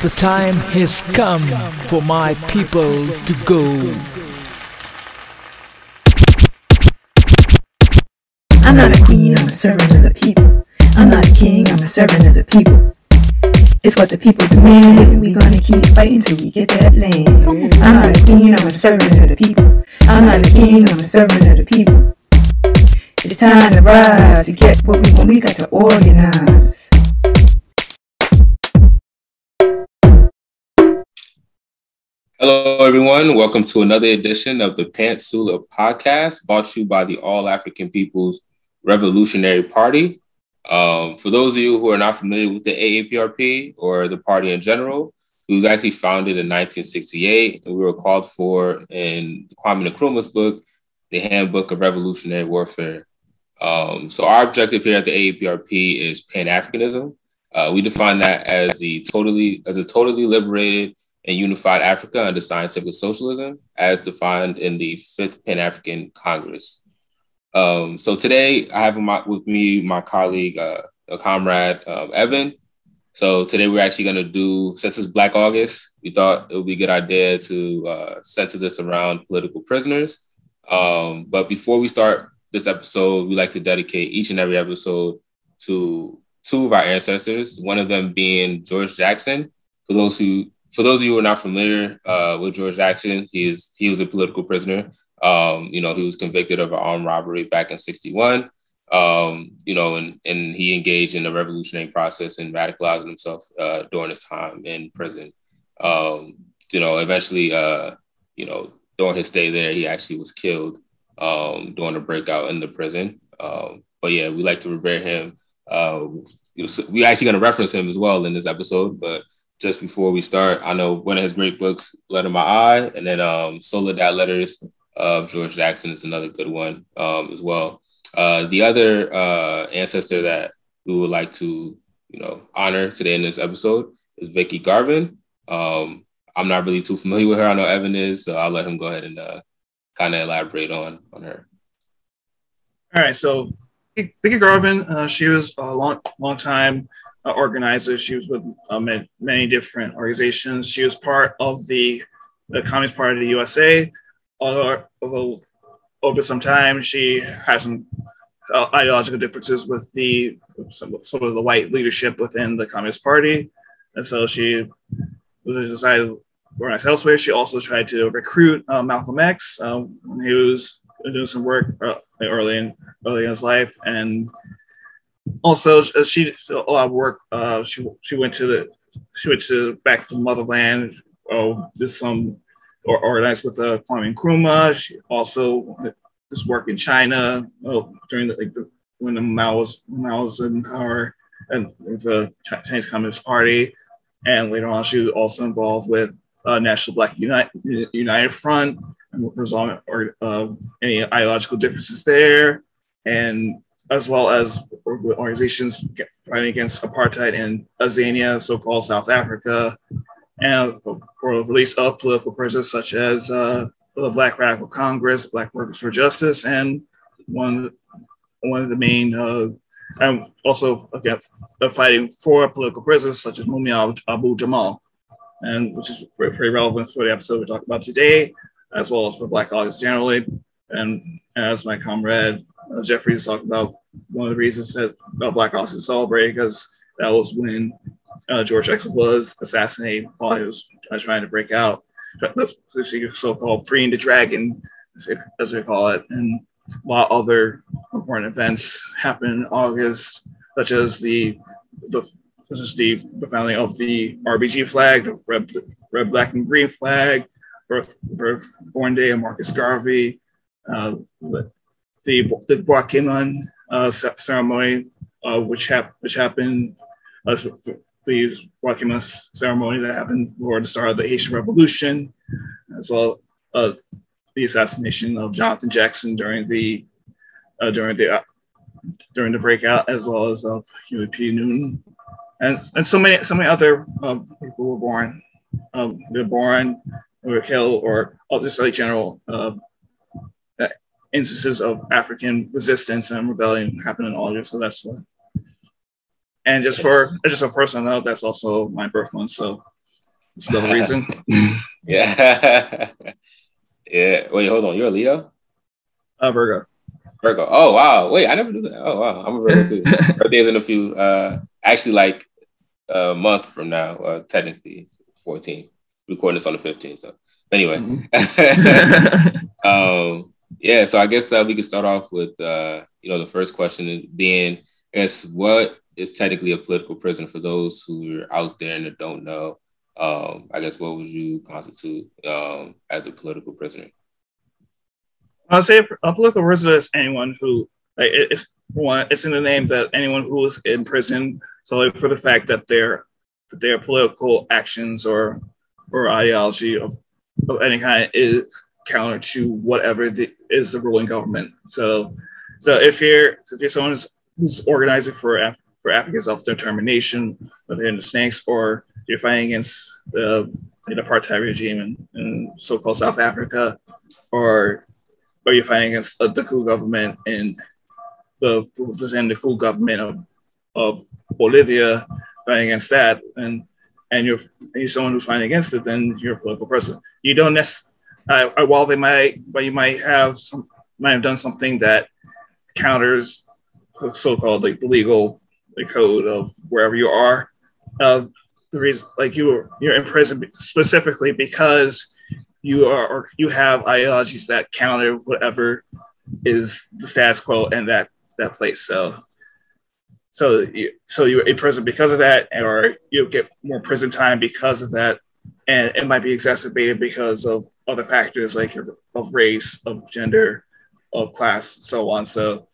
The time has come for my people to go. I'm not a queen, I'm a servant of the people. I'm not a king, I'm a servant of the people. It's what the people demand, and we gonna keep fighting till we get that land. I'm not a queen, I'm a servant of the people. I'm not a king, I'm a servant of the people. It's time to rise, to get what we want, we got to organize. Hello, everyone. Welcome to another edition of the Pantsula Podcast, brought to you by the All-African People's Revolutionary Party. For those of you who are not familiar with the A-APRP or the party in general, it was actually founded in 1968, and we were called for in Kwame Nkrumah's book, The Handbook of Revolutionary Warfare. So our objective here at the A-APRP is Pan-Africanism. We define that as a totally liberated and unified Africa under scientific socialism, as defined in the 5th Pan-African Congress. So today I have with me my colleague, a comrade, Evan. So today we're actually going to do, since it's Black August, we thought it would be a good idea to center this around political prisoners. But before we start this episode, we like to dedicate each and every episode to two of our ancestors, one of them being George Jackson. For those of you who are not familiar with George Jackson, he was a political prisoner. He was convicted of an armed robbery back in 1961. And he engaged in the revolutionary process and radicalizing himself during his time in prison. Eventually, during his stay there, he actually was killed during a breakout in the prison. But yeah, we like to revere him. We're actually going to reference him as well in this episode, but just before we start, I know one of his great books, Blood in My Eye, and then Soledad Letters of George Jackson is another good one as well. The other ancestor that we would like to, honor today in this episode is Vicki Garvin. I'm not really too familiar with her. I know Evan is, so I'll let him go ahead and kind of elaborate on her. All right, so Vicki Garvin, she was a long time organizer. She was with many different organizations. She was part of the Communist Party of the USA. Although over some time, she had some ideological differences with some of the white leadership within the Communist Party. And so she decided to organize elsewhere. She also tried to recruit Malcolm X when he was doing some work early in his life. And also, she did a lot of work. She went back to motherland. Organized with Kwame Nkrumah. She also does work in China during when the Mao was in power and with the Chinese Communist Party. And later on, she was also involved with National Black United Front and resolving any ideological differences there, and as well as organizations fighting against apartheid in Azania, so-called South Africa, and for the release of political prisoners such as the Black Radical Congress, Black Workers for Justice, and one of the main, and also again fighting for political prisoners such as Mumia Abu-Jamal, and which is pretty relevant for the episode we talk about today, as well as for Black August generally. And as my comrade Jeffrey has talked about, one of the reasons that Black August is celebrated because that was when George Jackson was assassinated while he was trying to break out, the so-called freeing the dragon, as we call it. And while other important events happened in August, such as the founding of the RBG flag, the red, black, and green flag, born day of Marcus Garvey, the Barakiman ceremony, which happened. The Barakiman ceremony that happened before the start of the Haitian Revolution, as well as the assassination of Jonathan Jackson during the breakout, as well as of Huey P. Newton, and so many other people were born. They were killed, or just like general instances of African resistance and rebellion happened in August. So that's what. And just a personal note, that's also my birth month. So That's another reason. Yeah. Yeah. Wait, hold on. You're a Leo? Virgo. Virgo. Oh, wow. Wait, I never knew that. Oh, wow. I'm a Virgo too. Birthday is in a few, actually like a month from now, technically it's 14. Recording this on the 15th. So anyway. Yeah, so I guess we could start off with, the first question being, I guess, what is technically a political prisoner for those who are out there and don't know? I guess, what would you constitute as a political prisoner? I'll say a political prisoner is anyone who, like, it's in the name that anyone who is in prison solely for the fact that their political actions or ideology of any kind is counter to whatever is the ruling government. So if you're someone who's organizing for African self-determination, whether in the Snakes or you're fighting against the apartheid regime in so-called South Africa, or you're fighting against the coup government in the coup government of Bolivia, fighting against that, and you're someone who's fighting against it, then you're a political prisoner. You don't necessarily, while you might have done something that counters so-called like the legal code of wherever you are. The reason, like, you're in prison specifically because you have ideologies that counter whatever is the status quo in that place. So you're in prison because of that, or you get more prison time because of that, and it might be exacerbated because of other factors like of race, of gender, of class, so on. So,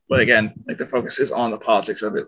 but again, like, the focus is on the politics of it.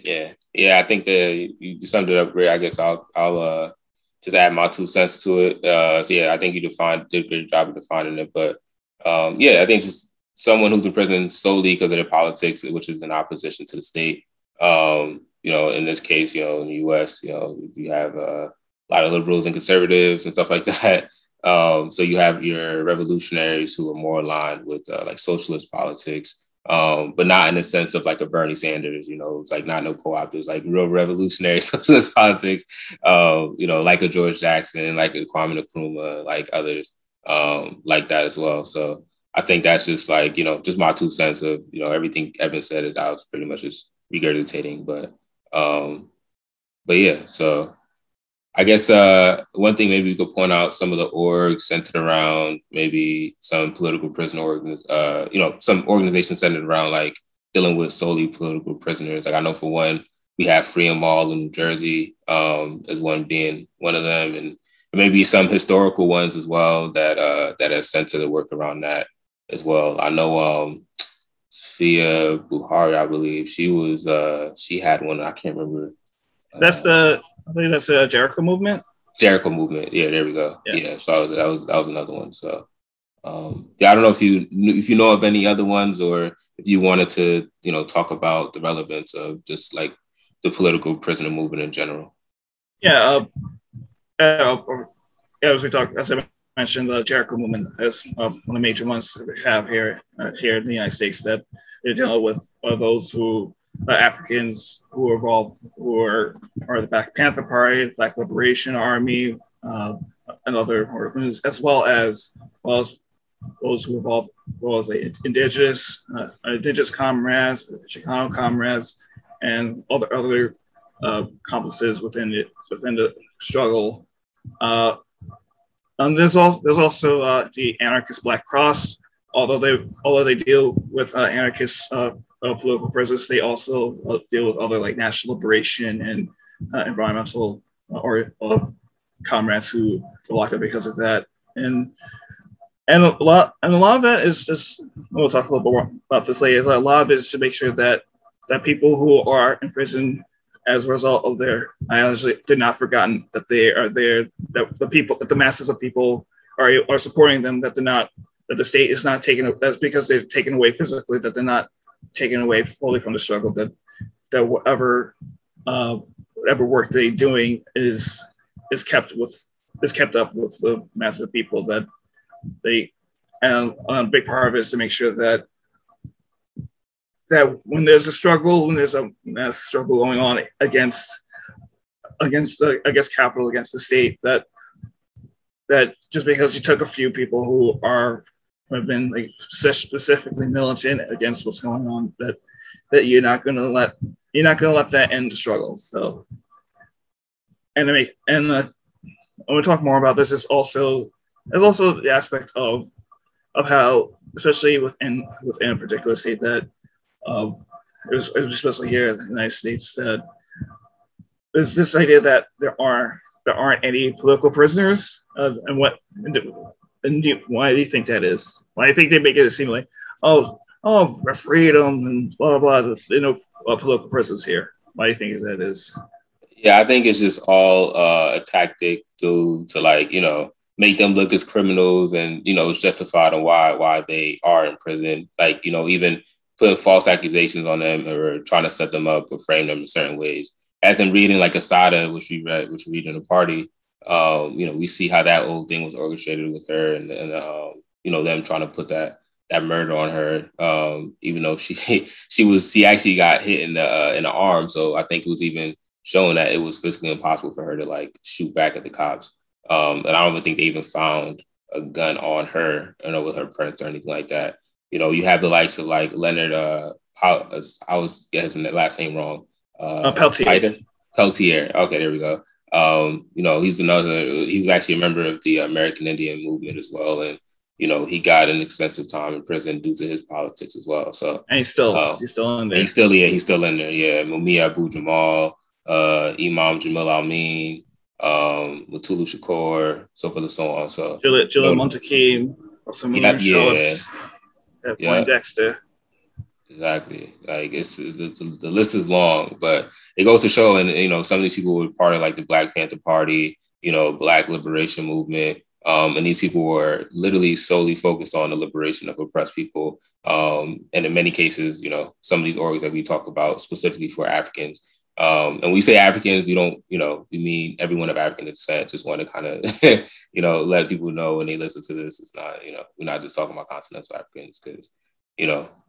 Yeah. I think that you summed it up great. I guess I'll just add my 2 cents to it. So yeah, I think you did a great job of defining it. But I think just someone who's in prison solely because of their politics, which is in opposition to the state. In this case, in the U.S., you have a lot of liberals and conservatives and stuff like that. So you have your revolutionaries who are more aligned with like socialist politics. But not in the sense of like a Bernie Sanders, it's like not no co-opters, like real revolutionary socialist politics, like a George Jackson, like a Kwame Ture, like others like that as well. So I think that's just like, just my 2 cents of, everything Evan said that I was pretty much just regurgitating. But yeah, so I guess one thing maybe we could point out some of the orgs centered around maybe some political prisoner some organizations centered around like dealing with solely political prisoners. Like I know for one, we have Free 'em All in New Jersey as one being one of them, and maybe some historical ones as well that are centered to work around that as well. I know Sophia Buhari, I believe she had one. I can't remember. I believe that's a Jericho movement. Jericho movement. Yeah, there we go. Yeah, so that was another one. So I don't know if you know of any other ones, or if you wanted to talk about the relevance of just like the political prisoner movement in general. As I mentioned, the Jericho movement is one of the major ones that we have here in the United States, that they're dealing with those who Africans who are involved, who are the Black Panther Party, Black Liberation Army, and other organizations, as well as those who are involved, as well as indigenous comrades, Chicano comrades, and other accomplices within the struggle. And there's also the anarchist Black Cross. Although they deal with anarchist political prisoners, they also deal with other like national liberation and environmental comrades who are locked up because of that. And a lot of that is just, we'll talk a little bit more about this later. A lot of it is to make sure that people who are in prison as a result of their ideology, they're not forgotten, that they are there, that the masses of people are supporting them, that the state is not taking, that's because they're taken away physically, that they're not taken away fully from the struggle, that whatever work they're doing is kept up with the mass of people, that they, and a big part of it is to make sure that when there's a struggle, when there's a mass struggle going on against against capital, against the state, that just because you took a few people who have been like specifically militant against what's going on, that you're not going to let that end the struggle. So, and when we talk more about this, there's also the aspect of how, especially within a particular state, that especially here in the United States, that there's this idea that there aren't any political prisoners, and why do you think that is? Why do you think they make it seem like, oh, freedom and blah blah blah, political prisoners here? Why do you think that is? Yeah, I think it's just all a tactic to like, make them look as criminals, and it's justified on why they are in prison. Like, even putting false accusations on them or trying to set them up or frame them in certain ways. As in reading like Assata, which we read in the party, we see how that whole thing was orchestrated with her, and them trying to put that murder on her, even though she actually got hit in the arm. So I think it was even showing that it was physically impossible for her to like shoot back at the cops. And I don't even think they even found a gun on her, with her prints or anything like that. You have the likes of like Leonard, I was getting his last name wrong. Peltier. Peltier. Okay, there we go. He was actually a member of the American Indian movement as well. And, he got an extensive time in prison due to his politics as well. So, and he's still in there. He's still in there. Yeah. Mumia Abu-Jamal, Imam Jamil Amin, Matulu Shakur, so forth and so on. So Jilla Montakim, Shoatz, Poindexter. Exactly. Like the list is long, but it goes to show, and some of these people were part of like the Black Panther Party, Black Liberation Movement, and these people were literally solely focused on the liberation of oppressed people. And in many cases, some of these orgs that we talk about specifically for Africans. And we say Africans, we don't, we mean everyone of African descent. Just want to kind of, let people know when they listen to this, it's not, we're not just talking about continental Africans, because,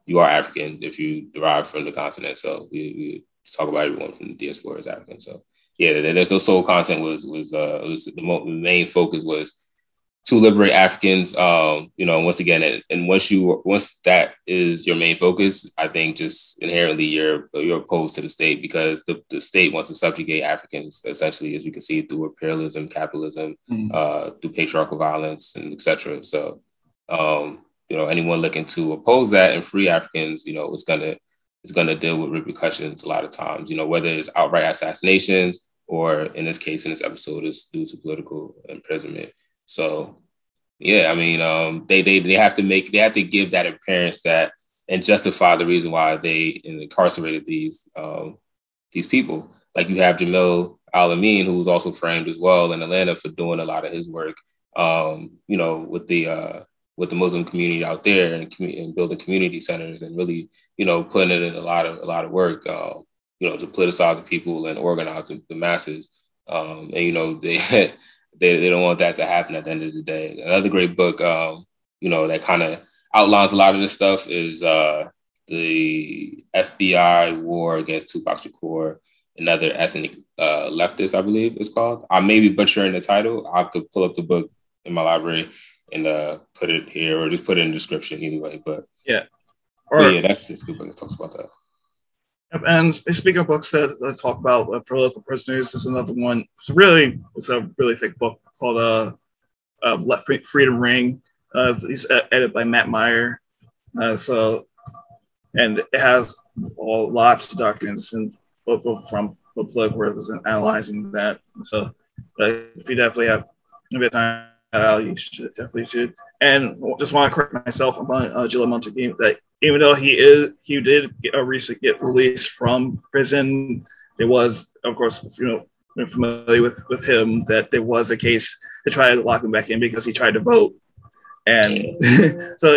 you are African if you derive from the continent. So we talk about everyone from the diaspora as African. So yeah, there's no sole content was the main focus was to liberate Africans. Once again, and once that is your main focus, I think just inherently you're opposed to the state, because the state wants to subjugate Africans, essentially, as we can see through imperialism, capitalism, through patriarchal violence, and etc. So, anyone looking to oppose that and free Africans, it's gonna deal with repercussions a lot of times. Whether it's outright assassinations or, in this case, in this episode, is due to political imprisonment. So, yeah, I mean, they have to give that appearance that and justify the reason why they incarcerated these people. Like you have Jamil Al-Amin, who was also framed as well in Atlanta for doing a lot of his work, with the Muslim community out there and building community centers and really, putting it in a lot of work, to politicize the people and organize the masses. They don't want that to happen at the end of the day. Another great book, that kind of outlines a lot of this stuff is the FBI War Against Tupac Shakur, Another Ethnic Leftist, I believe it's called. I may be butchering the title. I could pull up the book in my library and put it here, or just put it in the description either way. But yeah, that's a good book that talks about that. And speaking of books that talk about political prisoners, there's another one. It's a really thick book called Freedom Ring. It's edited by Matt Meyer. And it has lots of documents and from political workers and analyzing that. So if you definitely have a bit of time, you definitely should. And just want to correct myself about Jilla Montague, that even though he did recently get released from prison, there was, of course, familiar with him, that there was a case to try to lock him back in because he tried to vote. And so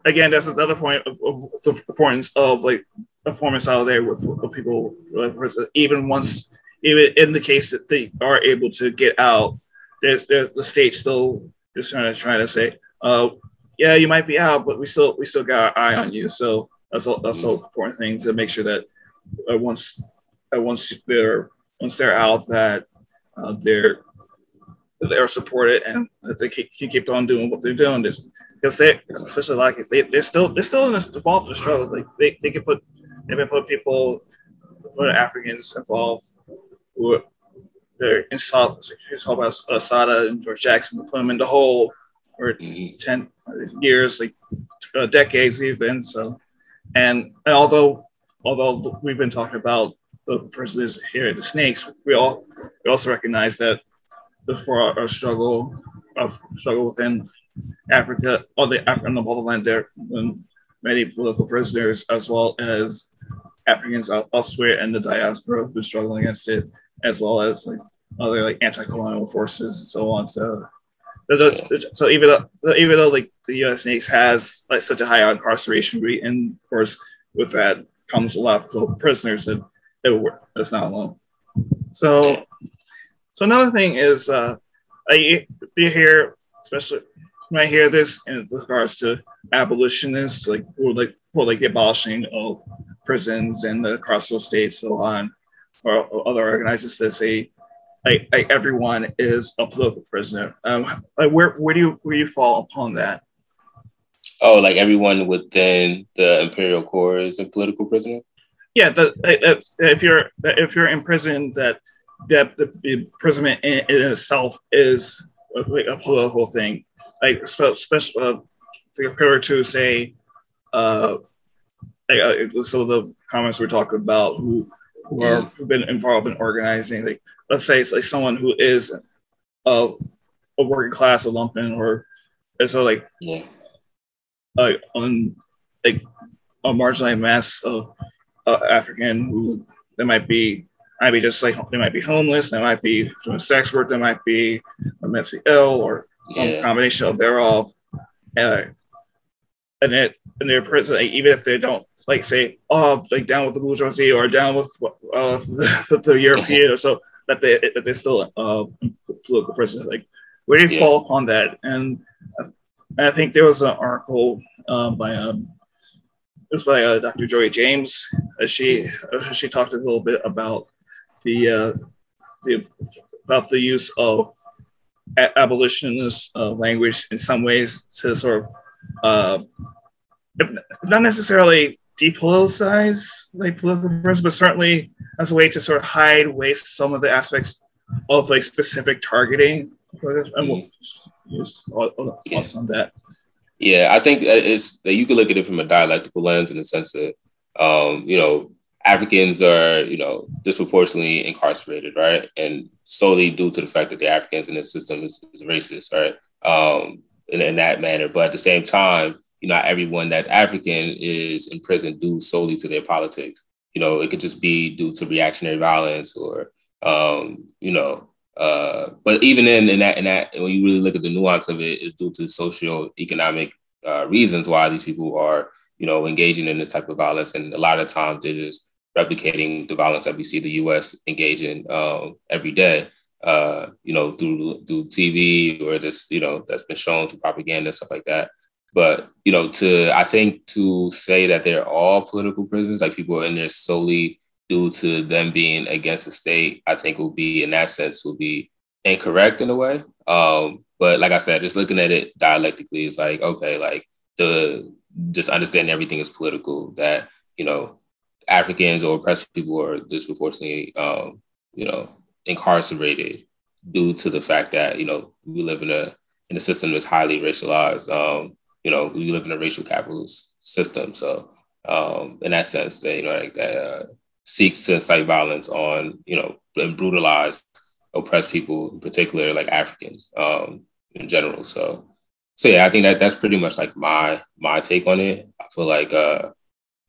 again, that's another point of the importance of like a form of solidarity with people, even in the case that they are able to get out, there's the state still is trying to say, yeah, you might be out, but we still got our eye on you. So that's the important thing, to make sure that once they're once they're out that they're supported and that they keep on doing what they're doing. Because they, especially like they're still involved in the struggle. Like they've been put people, put Africans involved who they're in Assata and George Jackson, put them in the hole for 10 years, like decades even. So, and although we've been talking about the prisoners here at the Snakes, we also recognize that for our struggle within Africa, on the African motherland, there are many political prisoners as well as Africans elsewhere in the diaspora who are struggling against it, as well as like other like anti-colonial forces and so on. So even though like the U.S. Snakes has like such a high incarceration rate, and of course with that comes a lot of political prisoners, that's not alone. So another thing is, if you hear, especially when I hear this in regards to abolitionists, like for the abolishing of prisons and the carceral state, so on, or other organizers that say like everyone is a political prisoner. Like where do you fall upon that? Oh, like everyone within the imperial core is a political prisoner? Yeah, if you're in prison, that the imprisonment in itself is like a political thing. Like especially compared to say, some of the comments we're talking about who've been involved in organizing. Like let's say it's like someone who is a working class, a lumpen, or so like on like a marginalized mass of African who they might be just like they might be homeless, they might be doing sex work, they might be mentally ill, or some combination of thereof, and they're prison, like, even if they don't like say like down with the bourgeoisie or down with the European, or so that they still political prisoner. Like where do you fall upon that? And I think there was an article by Dr. Joy James. She talked a little bit about the use of abolitionist language in some ways to sort of, if not necessarily depoliticize like political prisoners, but certainly as a way to sort of hide away some of the aspects of like specific targeting. And we'll use thoughts on that. Yeah, I think it's that you can look at it from a dialectical lens in the sense that, Africans are, disproportionately incarcerated, right? And solely due to the fact that the Africans in the system is racist, right? In that manner. But at the same time, not everyone that's African is in prison due solely to their politics. It could just be due to reactionary violence or, but even in that, when you really look at the nuance of it, is due to socio-economic reasons why these people are, engaging in this type of violence. And a lot of times they're just replicating the violence that we see the U.S. engage in every day, through TV or just, that's been shown through propaganda and stuff like that. But, I think to say that they're all political prisoners, like people are in there solely due to them being against the state, I think will be, in that sense, will be incorrect in a way. But like I said, just looking at it dialectically, it's like, okay, like just understanding everything is political, that, Africans or oppressed people are disproportionately, incarcerated due to the fact that, we live in a system that's highly racialized. We live in a racial capitalist system. So in that sense, that, seeks to incite violence on, and brutalize oppressed people, in particular, like Africans in general. So yeah, I think that's pretty much like my take on it. I feel like,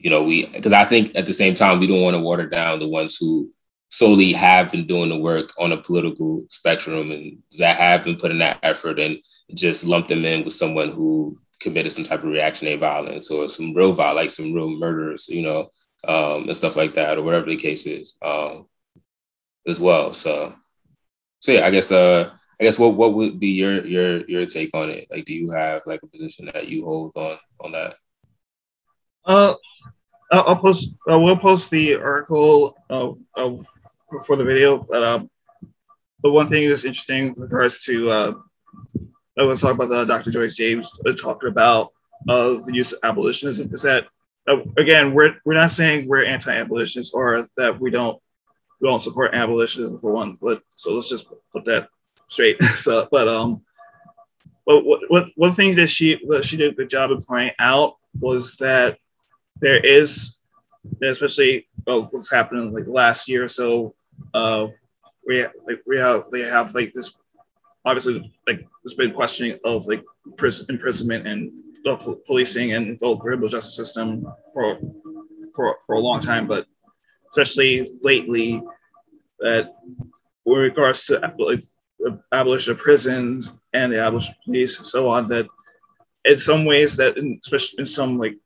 because I think at the same time, we don't want to water down the ones who solely have been doing the work on a political spectrum and that have been putting that effort, and just lump them in with someone who committed some type of reactionary violence or some real violence, like some real murders, and stuff like that, or whatever the case is, as well. So yeah, I guess what would be your take on it? Like, do you have like a position that you hold on that? We'll post the article for the video, but one thing that's interesting with regards to I was talking about Dr. Joyce James talking about the use of abolitionism is that again we're not saying we're anti-abolitionists or that we don't support abolitionism for one, but so let's just put that straight. So, but one thing that she did a good job of pointing out was that there is, especially what's happened like last year or so, they have like this obviously like this big questioning of like imprisonment and policing and the criminal justice system for a long time, but especially lately that with regards to like abolition of prisons and the abolition of police and so on, that in some ways that especially in some like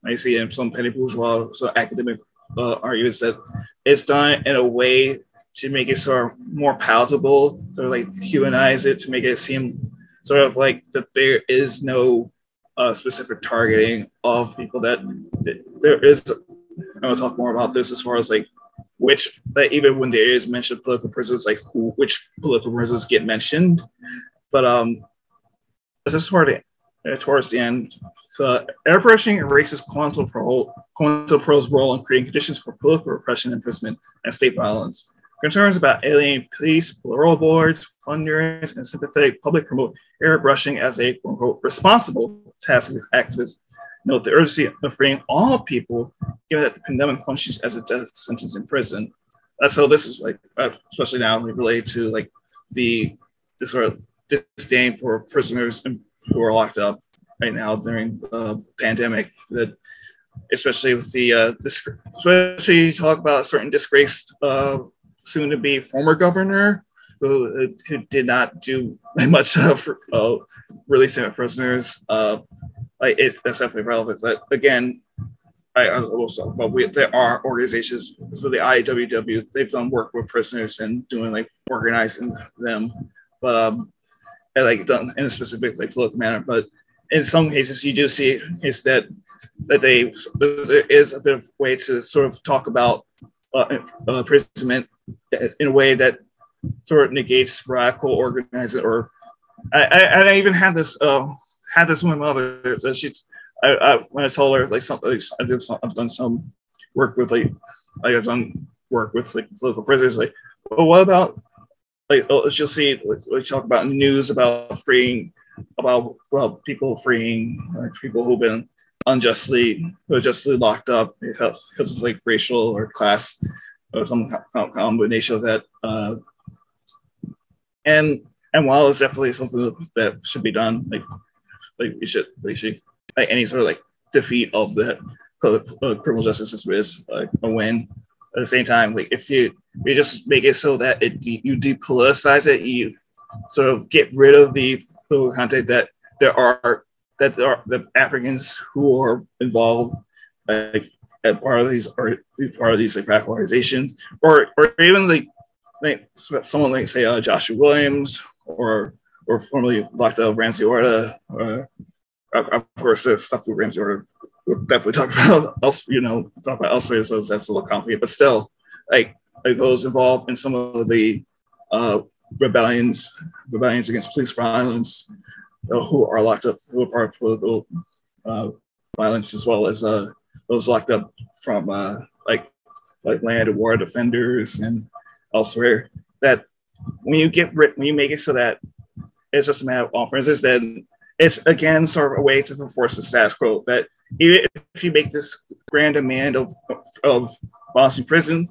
I see in some petty bourgeois academic arguments that it's done in a way to make it sort of more palatable, to like humanize it, to make it seem sort of like that there is no specific targeting of people, that there is. I'll talk more about this as far as like which, like, even when there is mention of political prisoners, like which political prisoners get mentioned. But this is towards the end. So airbrushing erases COINTELPRO's role in creating conditions for political repression, imprisonment, and state violence. Concerns about alienating police, parole boards, funders, and sympathetic public promote airbrushing as a quote-unquote responsible task with activists. Note the urgency of freeing all people, given that the pandemic functions as a death sentence in prison. So this is like, especially now, like, related to like the sort of disdain for prisoners who are locked up right now during the pandemic. That especially with the especially talk about a certain disgraced soon-to-be former governor who did not do much for releasing prisoners. Like that's definitely relevant. That again, there are organizations, so the IWW, they've done work with prisoners and doing like organizing them, but and like done in a specific like political manner. But in some cases, you do see is that there is a bit of way to sort of talk about imprisonment in a way that sort of negates radical organizing. Or I even had this with my mother. That when I told her like something, I've done some work with I've done work with like political prisoners. Like, well, what about like she'll see like talk about news about people freeing like people who've been unjustly locked up because of like racial or class or some combination of that. And while it's definitely something that should be done, like we should like any sort of like defeat of the criminal justice system is like a win. At the same time, like if you just make it so that you depoliticize it, you sort of get rid of the content that there are the Africans who are involved like as part of these like radical organizations, or even like someone like say Joshua Williams or formerly locked up Ramsey Orta, or of course the stuff with Ramsey Orta we'll definitely talk about elsewhere, so that's a little complicated, but still like those involved in some of the rebellions against police violence, who are locked up, who are part of political violence, as well as those locked up from like land and war defenders and elsewhere. That when you make it so that it's just a matter of offerings, then it's again sort of a way to enforce the status quo. That even if you make this grand demand of abolishing prison,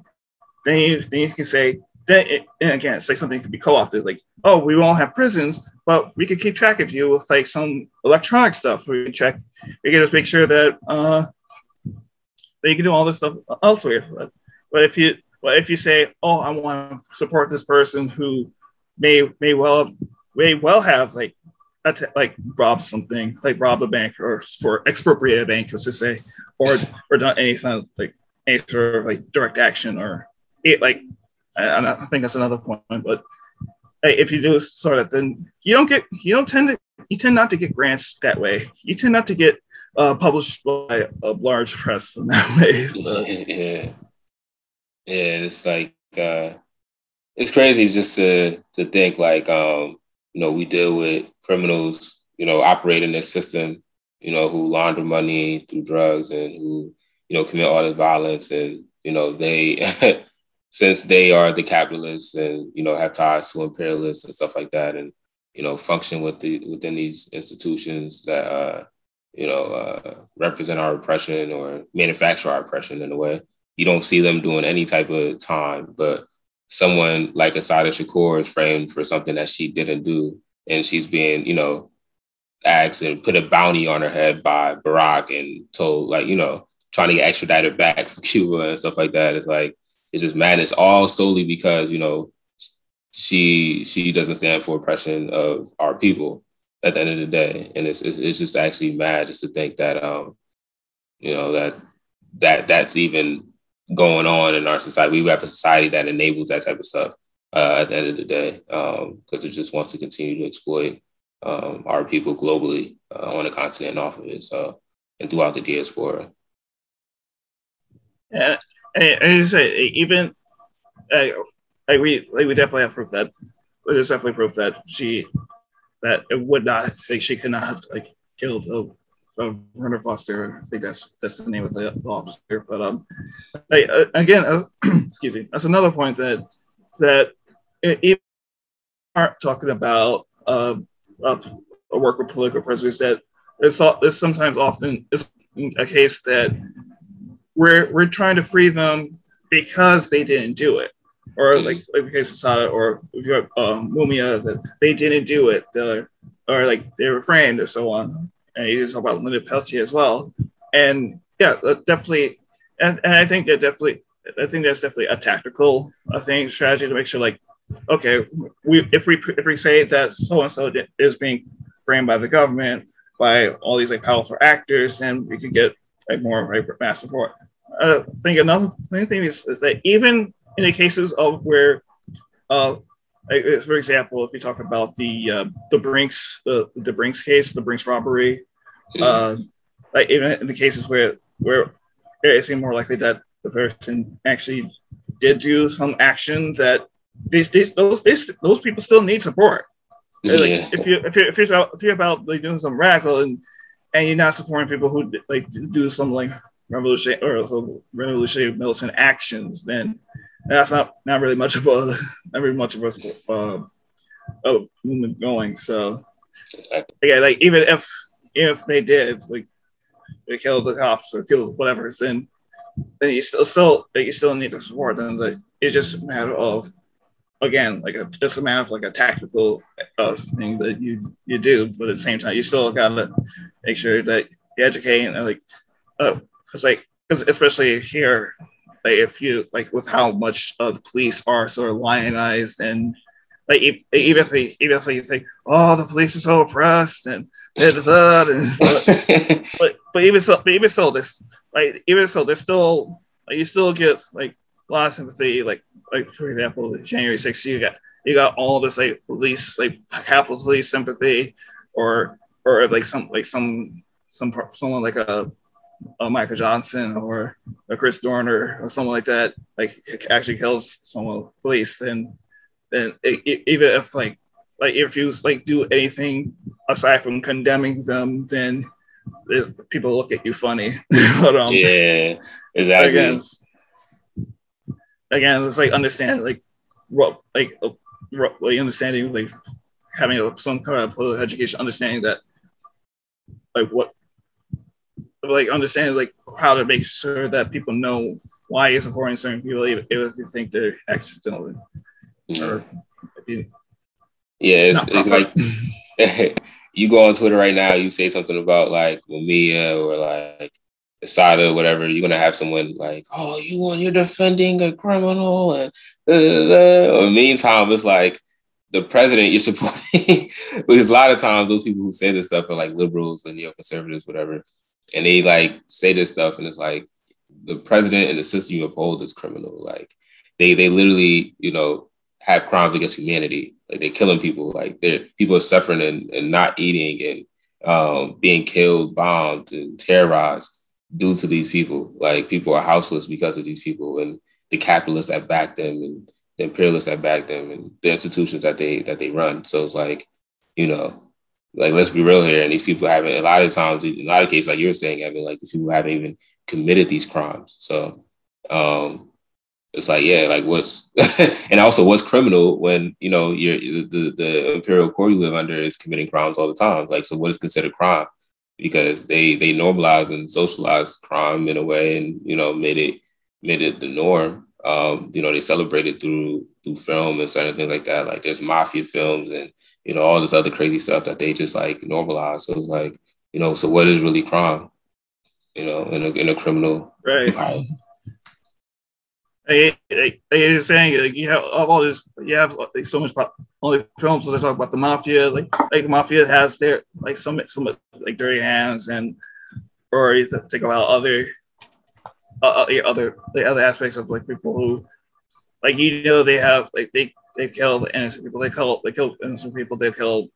then you can say that, and again, it's like something can be co-opted, like, oh, we won't have prisons, but we could keep track of you with like some electronic stuff. We can just make sure that you can do all this stuff elsewhere. But if you say, oh, I want to support this person who may well have like robbed something, like robbed a bank or expropriated a bank, let's just say, or done anything like any sort of like direct action or like. I think that's another point. But if you do sort of, then you tend not to get grants that way. You tend not to get published by a large press in that way. Yeah, it's like it's crazy just to think like we deal with criminals, operate in this system, who launder money through drugs and who, commit all this violence, and they since they are the capitalists and have ties to imperialists and stuff like that, and function within these institutions that represent our oppression or manufacture our oppression in a way. You don't see them doing any type of time, but someone like Assata Shakur is framed for something that she didn't do, and she's being, asked and put a bounty on her head by Barack and told, like, trying to get extradited back from Cuba and stuff like that. It's like, it's just madness, all solely because, she doesn't stand for oppression of our people at the end of the day. And it's just actually mad just to think that, that's even going on in our society. We have a society that enables that type of stuff at the end of the day, because it just wants to continue to exploit our people globally on the continent and off of it, and throughout the diaspora. Yeah, and you say even we definitely have proof that there's definitely proof that it would not, like, she could not have killed Werner Foster. I think that's the name of the officer. But again, excuse me. That's another point that even aren't talking about a work with political prisoners. That it's sometimes often is a case that we're trying to free them because they didn't do it, or like the case of Assata, or if you have Mumia, that they didn't do it, or like they were framed or so on. And you talk about Linda Peltier as well, and yeah, definitely, and I think that's definitely a tactical strategy to make sure, like, okay, if we say that so and so is being framed by the government, by all these powerful actors, then we could get more mass support. I think another thing is that even in the cases of where, for example, if you talk about the Brinks case, the Brinks robbery, like even in the cases where it seemed more likely that the person actually did do some action, that those people still need support. Yeah. Like if you're about doing some radical and you're not supporting people who do some revolutionary militant actions, then that's not really much of a movement going. So again, even if they did they kill the cops or kill whatever, then you still need to support them. It's just a matter of, again, it's a matter of a tactical thing that you do, but at the same time you still gotta make sure that you educate and because especially here, if you with how much the police are sort of lionized, and even if they think, oh, the police are so oppressed and but even so this there's still you still get a lot of sympathy, for example, January 6th, you got all this police Capitol Police sympathy, or someone like a Michael Johnson or a Chris Dorner or someone like that actually kills someone with police, then even if if you do anything aside from condemning them, then people look at you funny. But, yeah, exactly. Again, it's understanding understanding having some kind of political education, understanding that understanding how to make sure that people know why you're supporting certain people, even if you think they're accidentally or it's like you go on Twitter right now, you say something about Mumia or Assata or whatever, you're gonna have someone oh, you're defending a criminal, and or meantime it's the president you're supporting. Because a lot of times those people who say this stuff are liberals and neoconservatives, whatever, and they say this stuff, and it's the president and the system you uphold is criminal. They literally have crimes against humanity. They're killing people. People are suffering and not eating and being killed, bombed, and terrorized due to these people. People are houseless because of these people, and the capitalists that back them and the imperialists that back them and the institutions that they run. So it's like, you know, like, let's be real here. And these people haven't, a lot of times, in a lot of cases, like you're saying, Evan, like these people haven't even committed these crimes. So it's like, yeah, like what's, and also what's criminal when, you know, the imperial core you live under is committing crimes all the time. Like, so what is considered crime? Because they normalize and socialize crime in a way and, you know, made it the norm. You know, they celebrate it through film and certain things like that. Like there's mafia films and, you know, all this other crazy stuff that they just like normalize. So it's like, you know, so what is really crime? You know, in a criminal empire. You're saying like you have all this, you have like so much about all the films that talk about the mafia, like the mafia has their like some like dirty hands and or you think about other aspects of like people who like, you know, they have like they kill innocent people, they kill innocent people, they kill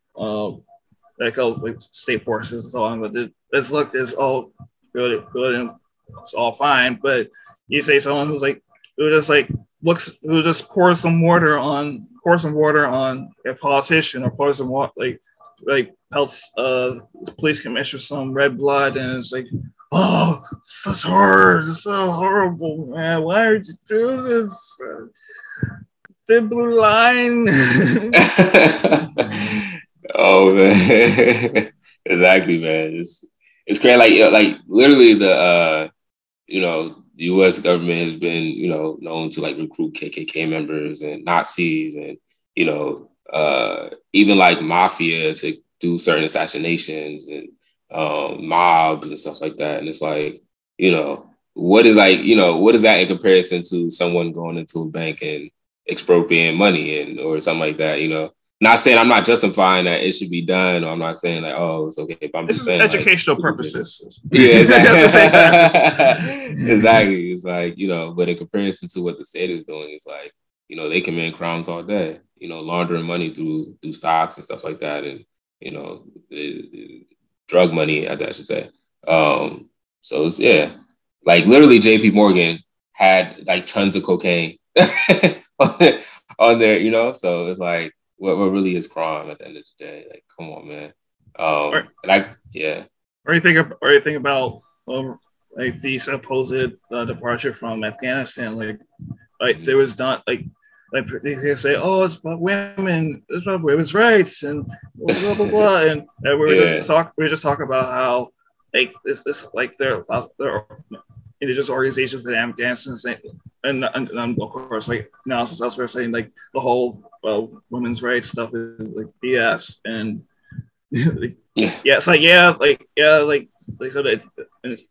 like state forces and so on. But this look is all good and it's all fine. But you say someone who's like who just pours some water on a politician or pours some water like helps police commissioner some red blood and it's like, oh, such horror, it's so horrible, man. Why would you do this? Thin blue line. Oh man, exactly, man. It's crazy. Like literally the you know, the U.S. government has been, you know, known to like recruit KKK members and Nazis and, you know, even like mafia to do certain assassinations and mobs and stuff like that. And it's like, you know, what is that in comparison to someone going into a bank and expropriating money and or something like that, you know? Not saying I'm not justifying that it should be done, or I'm not saying like, oh, it's okay. But I'm just saying educational like, purposes. Yeah, exactly. Exactly. It's like, you know, but in comparison to what the state is doing, it's like, you know, they commit crimes all day, you know, laundering money through stocks and stuff like that. And, you know, drug money, I should say. So it's, yeah, like literally JP Morgan had like tons of cocaine on there, you know? So it's like, what really is crime at the end of the day? Like, come on, man. Or you think about like the supposed departure from Afghanistan, like there was not like they say, oh, it's about women, it's about women's rights, and blah blah blah, and we were just talking about how like this like they're just organizations in Afghanistan saying, and of course like analysis elsewhere saying like the whole women's rights stuff is like BS and it's like so that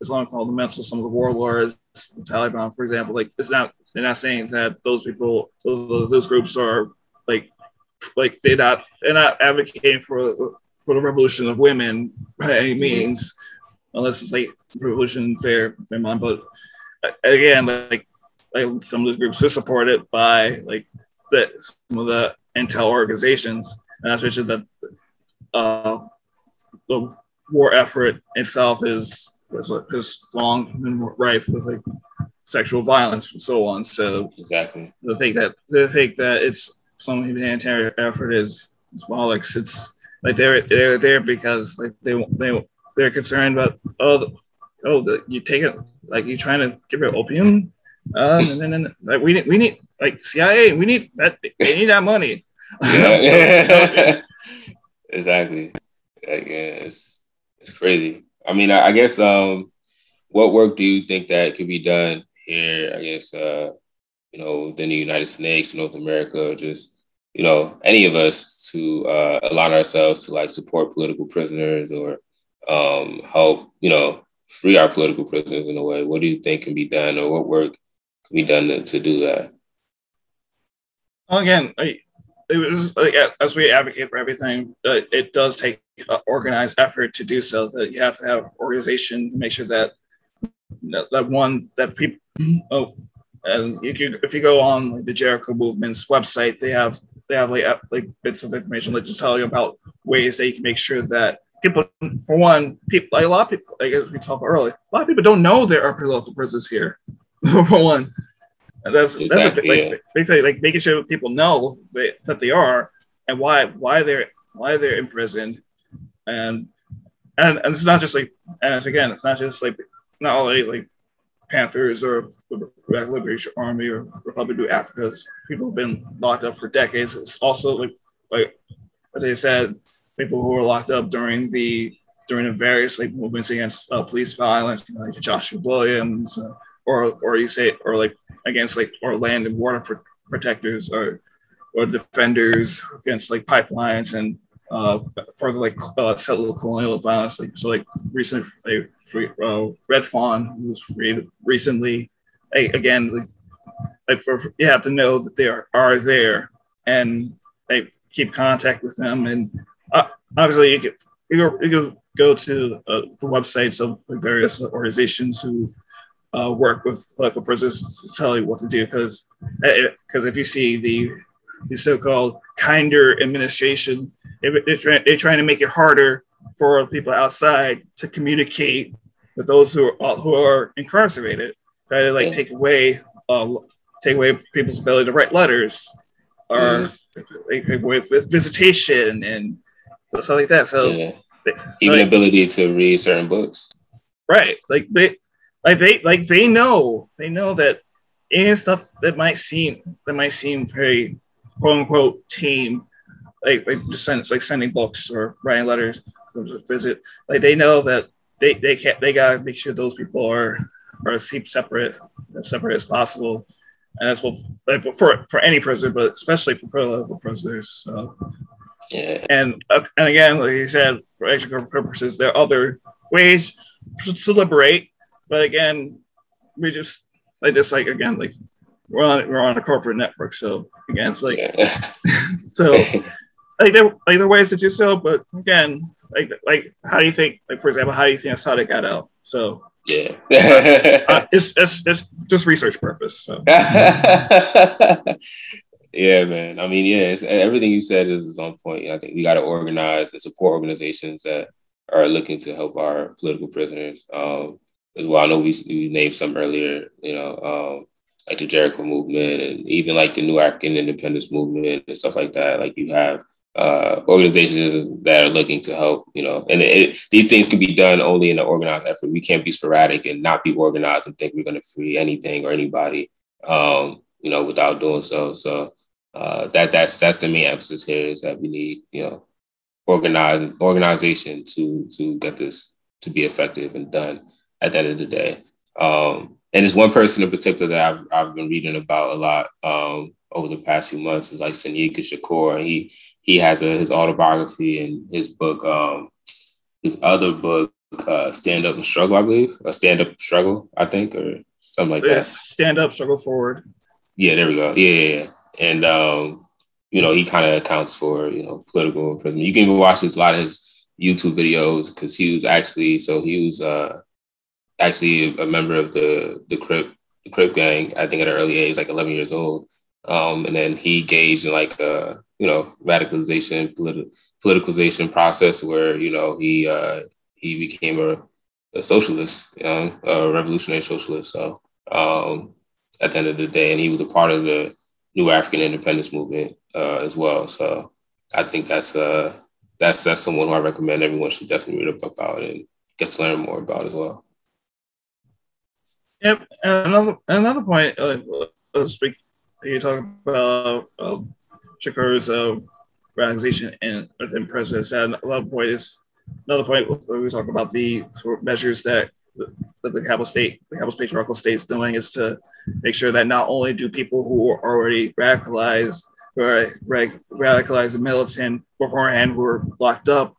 Islamic fundamentalists, some of the warlords, the Taliban, for example, like they're not saying that those groups are like they're not advocating for the revolution of women by any means, unless it's like revolution their mind. But again, like some of those groups are supported by like some of the intel organizations, and that's mentioned that the war effort itself is long been rife with like sexual violence and so on. So exactly, the think that it's some humanitarian effort is bollocks. It's like they're there because like they're concerned about you take it like you trying to give it opium, and then like we need like CIA, we need that, they need that money. Yeah. Exactly. Like, yeah, it's crazy. I mean, I guess what work do you think that could be done here? I guess you know, within the United States, North America, or just, you know, any of us to align ourselves to like support political prisoners or help, you know, free our political prisoners in a way. What do you think can be done, or what work can be done to do that? Again, it was like, as we advocate for everything, it does take organized effort to do so. That you have to have organization to make sure that people. And if you go on like the Jericho Movement's website, they have like bits of information that just tell you about ways that you can make sure that people, for one, a lot of people, like as we talked about earlier, a lot of people don't know there are political prisons here. For one, And that's exactly, basically like making sure people know that they are and why they're imprisoned, and it's not just like, and again, it's not just like not only like Panthers or the Liberation Army or Republic of Africa's people have been locked up for decades. It's also like as I said, people who were locked up during the various like movements against police violence, like Joshua Williams, or you say, or like against like or land and water protectors or defenders against like pipelines and further like settler colonial violence. Like so, like recently, Red Fawn was freed recently. Again, you have to know that they are there and keep contact with them. And obviously, you can go to the websites of various organizations who work with political prisoners to tell you what to do. Because if you see the so-called kinder administration, they're trying to make it harder for people outside to communicate with those who are incarcerated. Try to like take away people's ability to write letters, or take away visitation and stuff like that. So even ability to read certain books. Right. They know that any stuff that might seem very quote unquote tame, like just sending books or writing letters to visit, like they know that they gotta make sure those people are as separate as possible. And that's what for any prisoner, but especially for political prisoners. So and again, like you said, for educational purposes, there are other ways to liberate. But again, we're on a corporate network. So again, it's like so there are ways to do so. But again, like how do you think, like for example, how do you think Assata got out? So it's just research purpose. So. Yeah, man. I mean, everything you said is on point. I think we got to organize and support organizations that are looking to help our political prisoners. As well, I know we named some earlier, like the Jericho movement and even like the New African Independence movement and stuff like that. Like you have organizations that are looking to help, and these things can be done only in an organized effort. We can't be sporadic and not be organized and think we're going to free anything or anybody, without doing so. So that's the main emphasis here, is that we need, organization to get this to be effective and done at the end of the day. And there's one person in particular that I've been reading about a lot over the past few months is like Sanika Shakur. And he has his autobiography and his book, his other book, Stand Up and Struggle, I believe. Stand Up and Struggle, I think, or something like that. Stand Up, Struggle Forward. Yeah, there we go. Yeah. And, he kind of accounts for, political imprisonment. You can even watch a lot of his YouTube videos because he was actually a member of the Crip gang, I think at an early age, like 11 years old. And then he engaged in like radicalization, politicalization process where, he became a socialist, a revolutionary socialist. So at the end of the day, and he was a part of the New African Independence movement as well. So I think that's someone who I recommend everyone should definitely read about and get to learn more about as well. Yep. And another point, you talk about Shakur's radicalization within prisons. And another point where we talk about the sort of measures that the capitalist patriarchal state is doing is to make sure that not only do people who are already radicalized and militant beforehand who are locked up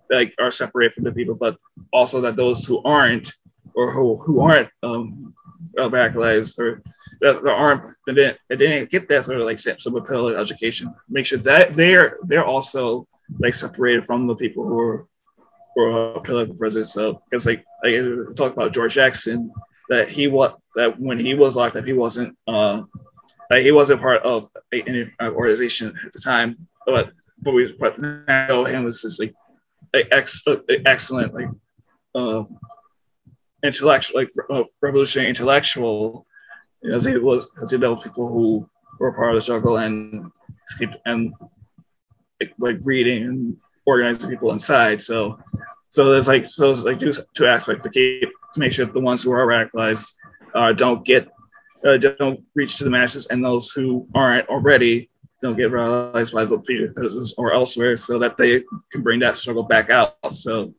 like are separated from the people, but also that those who aren't or who aren't radicalized or that didn't get that sort of like some appellate education, make sure that they're also like separated from the people who are political prisoners. So because like talk about George Jackson, that when he was locked up, he wasn't part of any organization at the time, but now him was just like excellent intellectual, revolutionary intellectual, as he dealt with people who were part of the struggle and like reading and organizing people inside. So there's like two aspects to make sure that the ones who are radicalized don't reach to the masses, and those who aren't already don't get radicalized by the people or elsewhere, so that they can bring that struggle back out. So,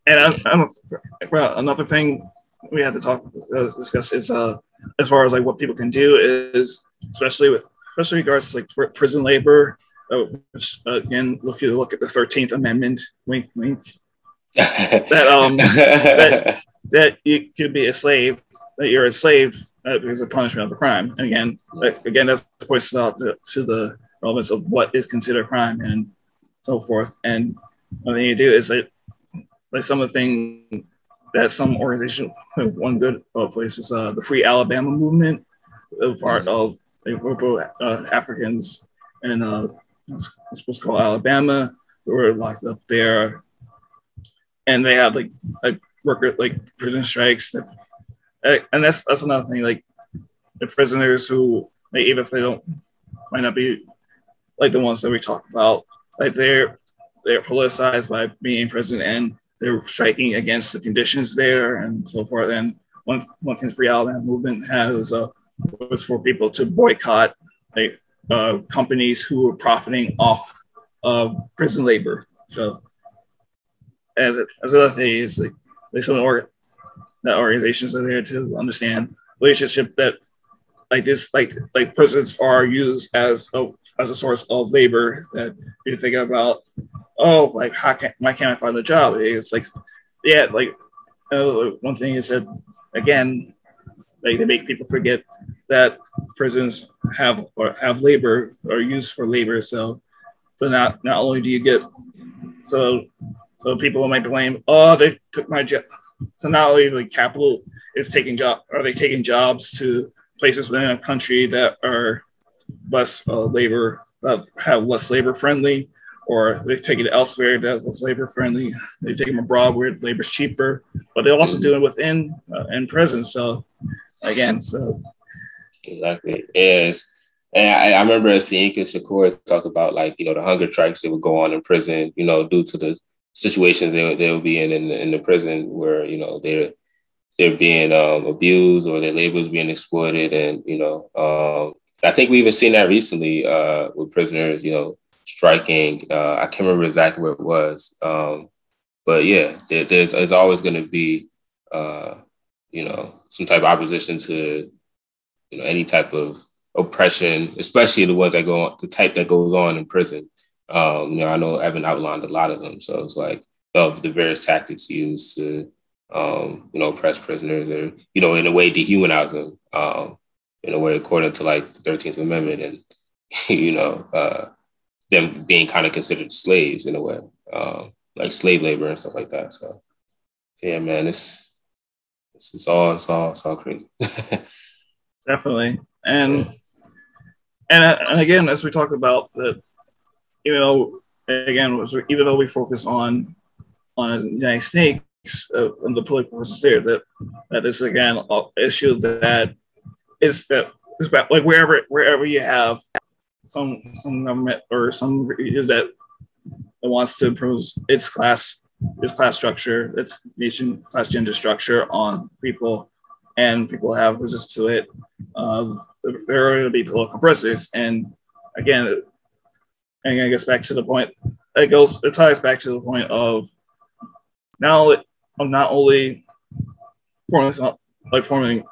and another thing we have to discuss is as far as like what people can do is especially regards to like prison labor. Which, again, if you look at the 13th Amendment, wink, wink, that you could be a slave, that you're enslaved because of punishment of the crime. And again, that points out to the relevance of what is considered a crime and so forth. And one thing you do is like some of the things that some organization, one good place is the Free Alabama movement, part of a group of Africans and it's supposed to call Alabama, who were locked up there, and they had like worker prison strikes, and that's another thing. Like the prisoners who, like, even if they might not be like the ones that we talk about, like they're politicized by being in prison and they're striking against the conditions there and so forth. And one thing the Free Alabama movement has was for people to boycott companies who are profiting off of prison labor. So, as another thing is like some that organizations are there to understand relationship that like prisons are used as a source of labor. That you're thinking about, why can't I find a job? It's like, yeah, like one thing is that again, like they make people forget that prisons have labor or used for labor. So not only do you get so people might blame, they took my job. So not only the capital is taking jobs to places within a country that are less have less labor friendly, or they've taken it elsewhere that's less labor friendly. They take them abroad where labor's cheaper, but they also do it within in prison. So again, exactly. Yes. And I remember Sanika Shakur talked about the hunger strikes that would go on in prison, due to the situations they would be in the prison where, they're being abused or their labor is being exploited. And, I think we even seen that recently with prisoners, striking. I can't remember exactly where it was. But yeah, there's always going to be, some type of opposition to, any type of oppression, especially the ones the type that goes on in prison. I know Evan outlined a lot of them. So it's like the various tactics used to, oppress prisoners or, in a way dehumanize them, in a way according to the 13th Amendment and, them being kind of considered slaves in a way, like slave labor and stuff like that. So yeah, man, it's all crazy. Definitely. And again, as we talk about that, even though we focus on the United States and the political process there, that is again an issue that is about like wherever you have some government or some region that wants to improve its class structure, its nation class gender structure on people, and people have resistance to it. There are going to be political prisoners, and again, it gets back to the point. It ties back to the point of not only forming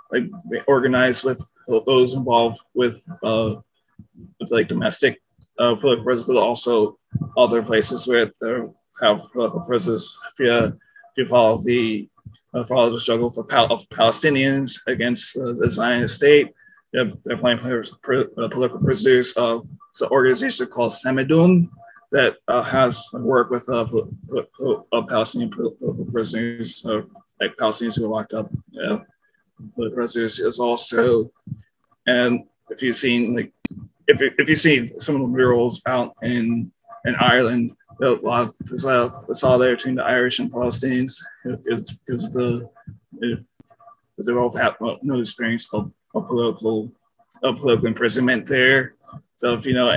organized with those involved with domestic political prisons, but also other places where there have political prisons. If you follow the struggle of Palestinians against the Zionist state, they're playing political prisoners. It's an organization called Samidun that has worked with Palestinian political prisoners, like Palestinians who are locked up. Political prisoners is also, and if you've seen if you see some of the murals out in Ireland, there's a lot of solidarity between the Irish and Palestinians because they both have no experience of of political imprisonment there. So if you know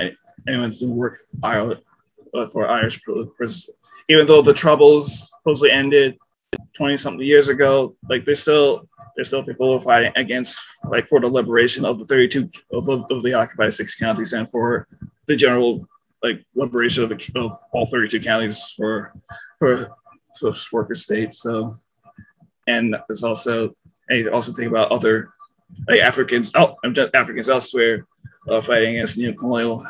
anyone who worked for Irish prisoners, even though the Troubles supposedly ended 20-something years ago, like there's still people who are fighting against, like, for the liberation of the 32 of the occupied 6 counties, and for the general, like, liberation of all 32 counties for worker states. So, and there's also, and you also think about other, like, Africans elsewhere fighting against neocolonial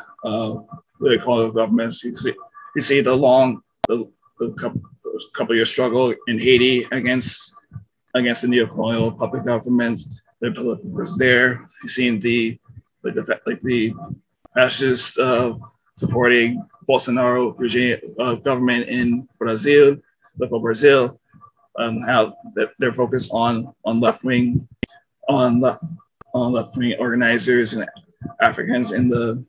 governments. You see the couple year struggle in Haiti against the neocolonial puppet government. The political was there. You've seen the fascist supporting Bolsonaro regime government in Brazil, local Brazil, how they're focused on left-wing organizers and Africans in the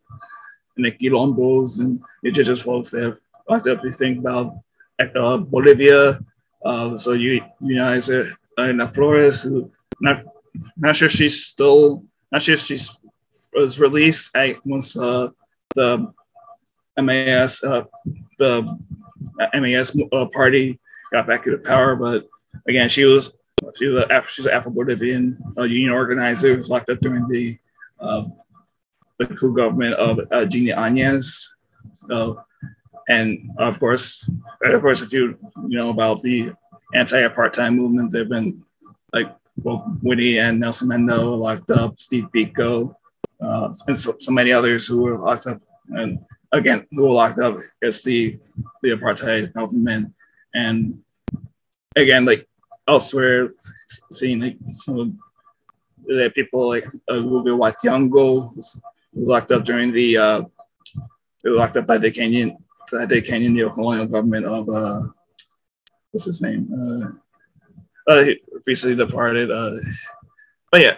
quilombos and indigenous folks that have locked up. If you think about Bolivia, so United Ana Flores, who not sure she's was released once the MAS party got back into power, but again she was an Afro-Bolivian union organizer who was locked up during the coup government of Gina Áñez. And of course, if you know about the anti-apartheid movement, they've been, like, both Winnie and Nelson Mandela were locked up, Steve Biko, and so many others who were locked up, and again, who were locked up against the apartheid government. And again, like elsewhere, seeing, like, some of the people like Ruben Watiango was locked up during they were locked up by the Kenyan neocolonial government of what's his name? He recently departed. But yeah,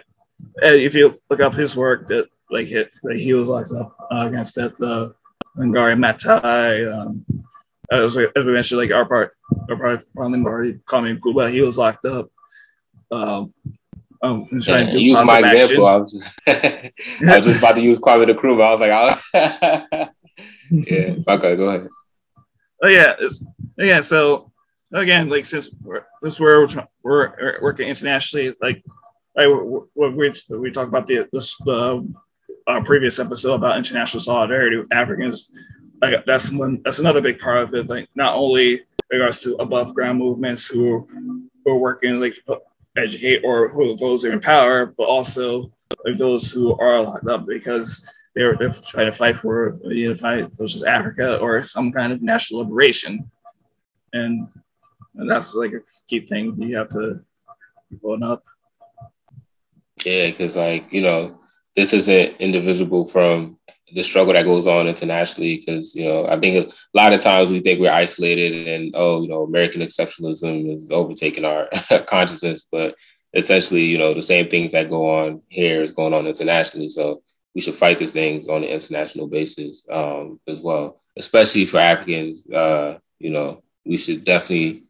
if you look up his work, that he was locked up against that Wangari Maathai. As we mentioned, like our party, Kwame Ture, he was locked up. Trying to do use my example. I was just about to use Kwame Ture, but I was like, yeah, okay, go ahead. Oh yeah, so again, like since we're working internationally, like we talked about the previous episode about international solidarity with Africans. Like that's another big part of it. Like not only in regards to above ground movements who are working like to educate or who those are in power, but also like those who are locked up because they're trying to fight for a unified, such as Africa or some kind of national liberation, and that's like a key thing you have to own up. Yeah, because this isn't indivisible from the struggle that goes on internationally. Because I think a lot of times we think we're isolated and American exceptionalism is overtaking our consciousness, but essentially the same things that go on here is going on internationally. So we should fight these things on an international basis as well, especially for Africans. We should definitely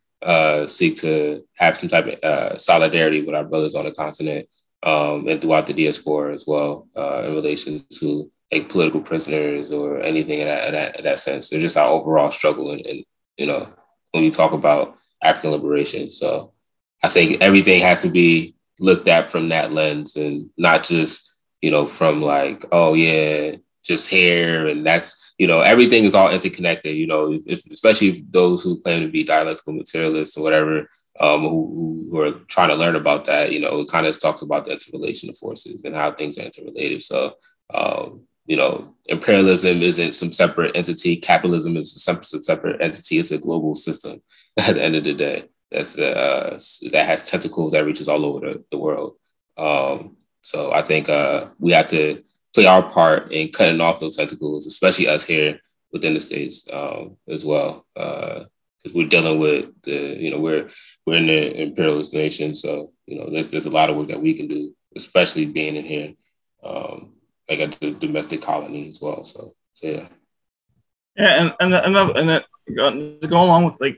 seek to have some type of solidarity with our brothers on the continent and throughout the diaspora as well in relation to like political prisoners or anything in that sense. They're just our overall struggle and when you talk about African liberation. So I think everything has to be looked at from that lens and not just from like, oh yeah, just here. And that's, everything is all interconnected, especially if those who claim to be dialectical materialists or whatever, who are trying to learn about that, it kind of talks about the interrelation of forces and how things are interrelated. So, imperialism isn't some separate entity. Capitalism is some separate entity. It's a global system at the end of the day. That has tentacles that reaches all over the world. So I think we have to play our part in cutting off those tentacles, especially us here within the States as well, because we're dealing with we're in the imperialist nation. So there's a lot of work that we can do, especially being in here, like at the domestic colony as well. So yeah. Yeah, and to go along with the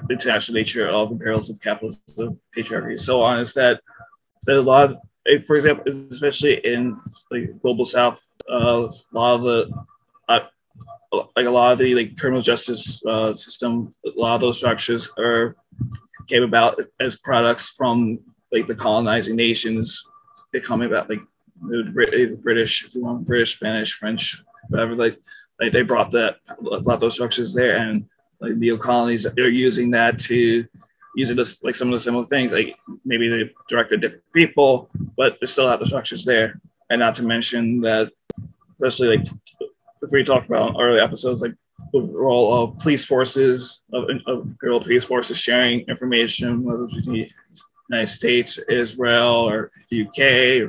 international nature of imperialism, capitalism, patriarchy, so on, is that a lot of for example, especially in like global South, a lot of the like criminal justice system, a lot of those structures came about as products from like the colonizing nations. They come about like the British, if you want, British, Spanish, French, whatever. Like they brought a lot of those structures there, and like neo colonies are using that to use it as like some of the similar things. Like maybe they directed different people, but they still have the structures there. And not to mention that, especially like if we talked about early episodes, like the role of police forces, of police forces sharing information, whether it's the United States, Israel, or UK,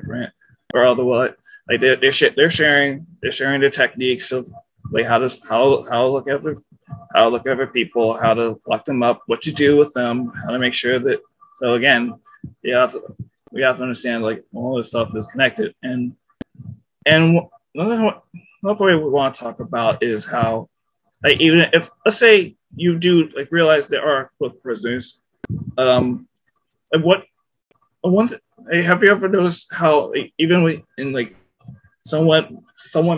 or otherwise. Like they're sharing the techniques of like how to look over people, how to lock them up, what to do with them, how to make sure that. So again, we have to understand like all this stuff is connected. And another point we want to talk about is how, like, even if, let's say you do like realize there are political prisoners, have you ever noticed how like, even in like somewhat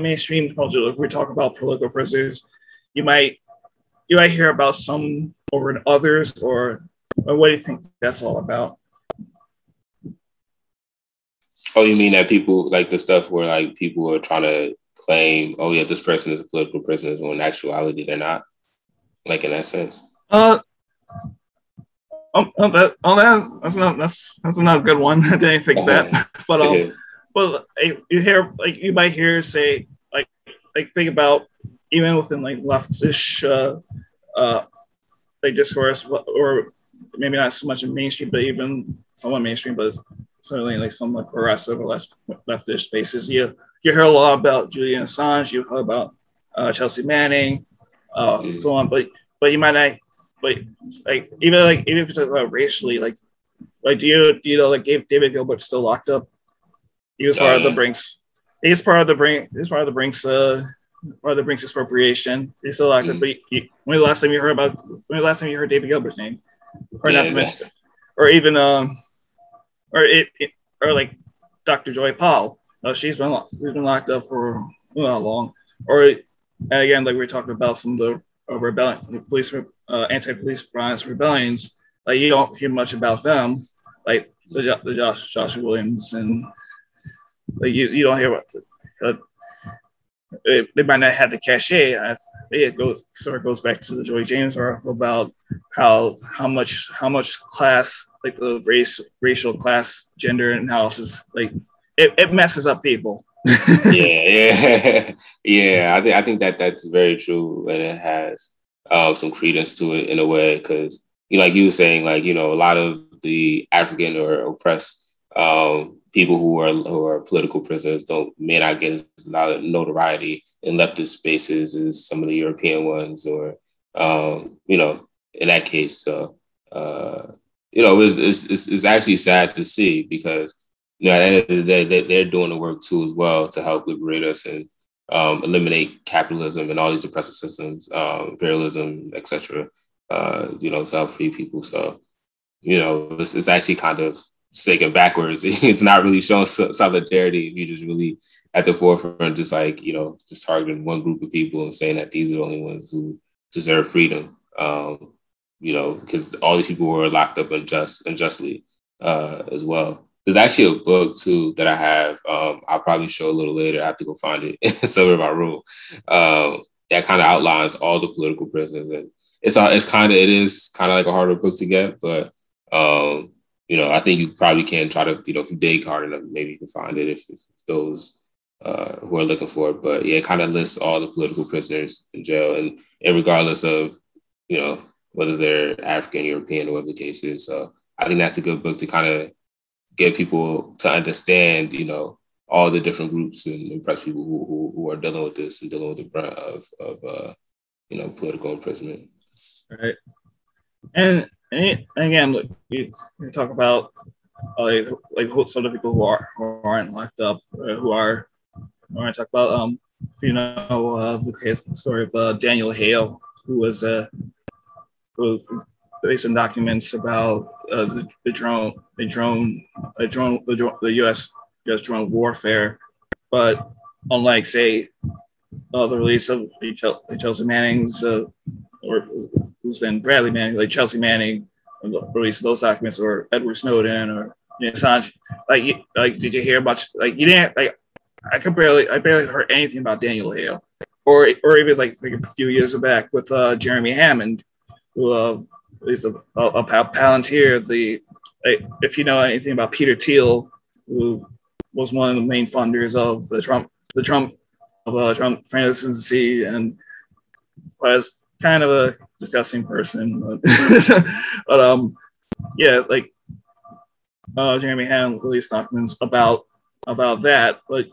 mainstream culture, like we talk about political prisoners, you might hear about some over others, or what do you think that's all about? Oh, you mean that people like the stuff where like people are trying to claim, oh yeah, this person is a political prisoner, when in actuality they're not, like in that sense? That's not a good one. I didn't think that, but well, you might hear say like think about even within like leftish like discourse, or maybe not so much in mainstream, but even somewhat mainstream, but certainly like somewhat progressive or less leftish spaces. You hear a lot about Julian Assange, you heard about Chelsea Manning, so on, but you might not, but like even if it's like racially, like do you know like David Gilbert's still locked up? He was part of the Brinks. He's part of the Brinks expropriation. He's still locked up. But when the last time you heard David Gilbert's name, or not to mention, or even or like Dr. Joy Powell. She's been locked up for not long. Or and again, like we're talking about some of the rebellion, anti-police violence rebellions. Like you don't hear much about them, like the Joshua Williams, and like you don't hear about they might not have the cachet. It goes back to the Joy James article about how much class, like the racial class gender analysis, like it messes up people. yeah. I think that's very true, and it has some credence to it in a way, because like you were saying, like a lot of the African or oppressed people who are political prisoners may not get a lot of notoriety in leftist spaces as some of the European ones, or in that case. So it's actually sad to see, because at the end of the day they're doing the work too as well to help liberate us and eliminate capitalism and all these oppressive systems, imperialism, etc. To help free people. So it's actually kind of taken backwards. It's not really showing solidarity if you just really at the forefront, just like just targeting one group of people and saying that these are the only ones who deserve freedom. Because all these people were locked up unjustly as well. There's actually a book too that I have. I'll probably show a little later. I have to go find it somewhere in my room. That kind of outlines all the political prisoners, and it is kind of like a harder book to get, but I think you probably can try to, if you dig hard enough, maybe you can find it if those who are looking for it. But yeah, it kind of lists all the political prisoners in jail, and regardless of, whether they're African, European, or whatever the case is. So I think that's a good book to kind of get people to understand, all the different groups and oppressed people who are dealing with this and dealing with the brunt of political imprisonment. Right. And again, look, you talk about like some of the people who aren't locked up, who are. I want to talk about the story of Daniel Hale, who was who based on documents about the U.S. drone warfare. But unlike, say, the release of Chelsea Manning's, or who's then Bradley Manning, like Chelsea Manning, the release of those documents, or Edward Snowden, or Assange, like did you hear much? Like you didn't like. I barely heard anything about Daniel Hale, or even like a few years back with Jeremy Hammond, who is a Palantir. If you know anything about Peter Thiel, who was one of the main funders of the Trump presidency, and was kind of a disgusting person, but yeah, like Jeremy Hammond released documents about that, but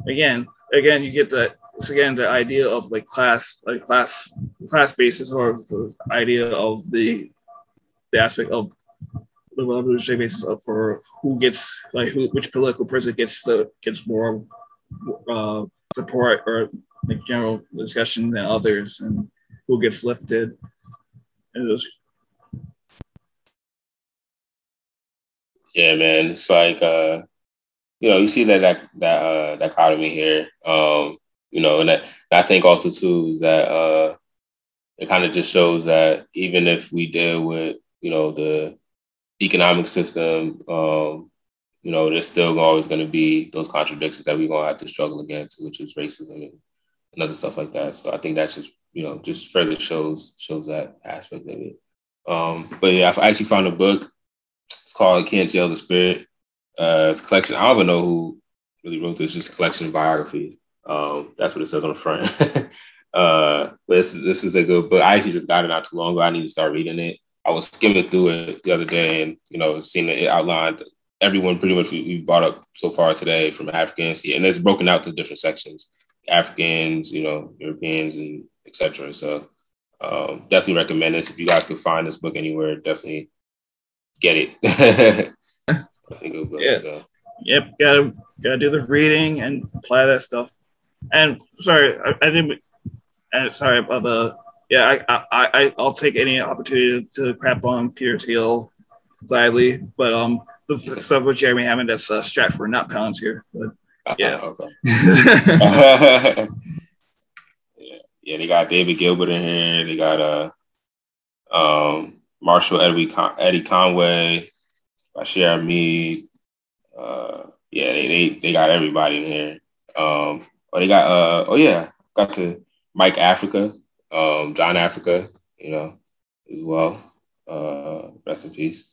again, you get the idea of like class basis, or the idea of the aspect of the revolutionary basis of for who gets which political person gets more support or like general discussion than others, and who gets lifted. Yeah, man, it's like you see that dichotomy here, and I think also too is that it kind of just shows that even if we deal with the economic system, there's still always going to be those contradictions that we're going to have to struggle against, which is racism and other stuff like that. So I think that's just just further shows that aspect of it. But yeah, I actually found a book. It's called "Can't Jail the Spirit." It's a collection. I don't even know who really wrote this. Just a collection of biographies. That's what it says on the front. But this is a good book. I actually just got it not too long ago. I need to start reading it. I was skimming through it the other day, and seeing that it outlined everyone pretty much we brought up so far today, from Africans, and it's broken out to different sections: Africans, Europeans, and etc. So definitely recommend this. If you guys could find this book anywhere, definitely get it. Yeah. So. Yep. Gotta do the reading and apply that stuff. And sorry, I didn't. And sorry about the. Yeah, I'll take any opportunity to crap on Peter Thiel gladly, but the stuff with Jeremy Hammond, that's Stratford, not Palantir. But yeah. Okay. Yeah, they got David Gilbert in here. They got Marshall Eddie Conway, Bashir Mead. They got everybody in here. They got got to Mike Africa, John Africa, as well. Rest in peace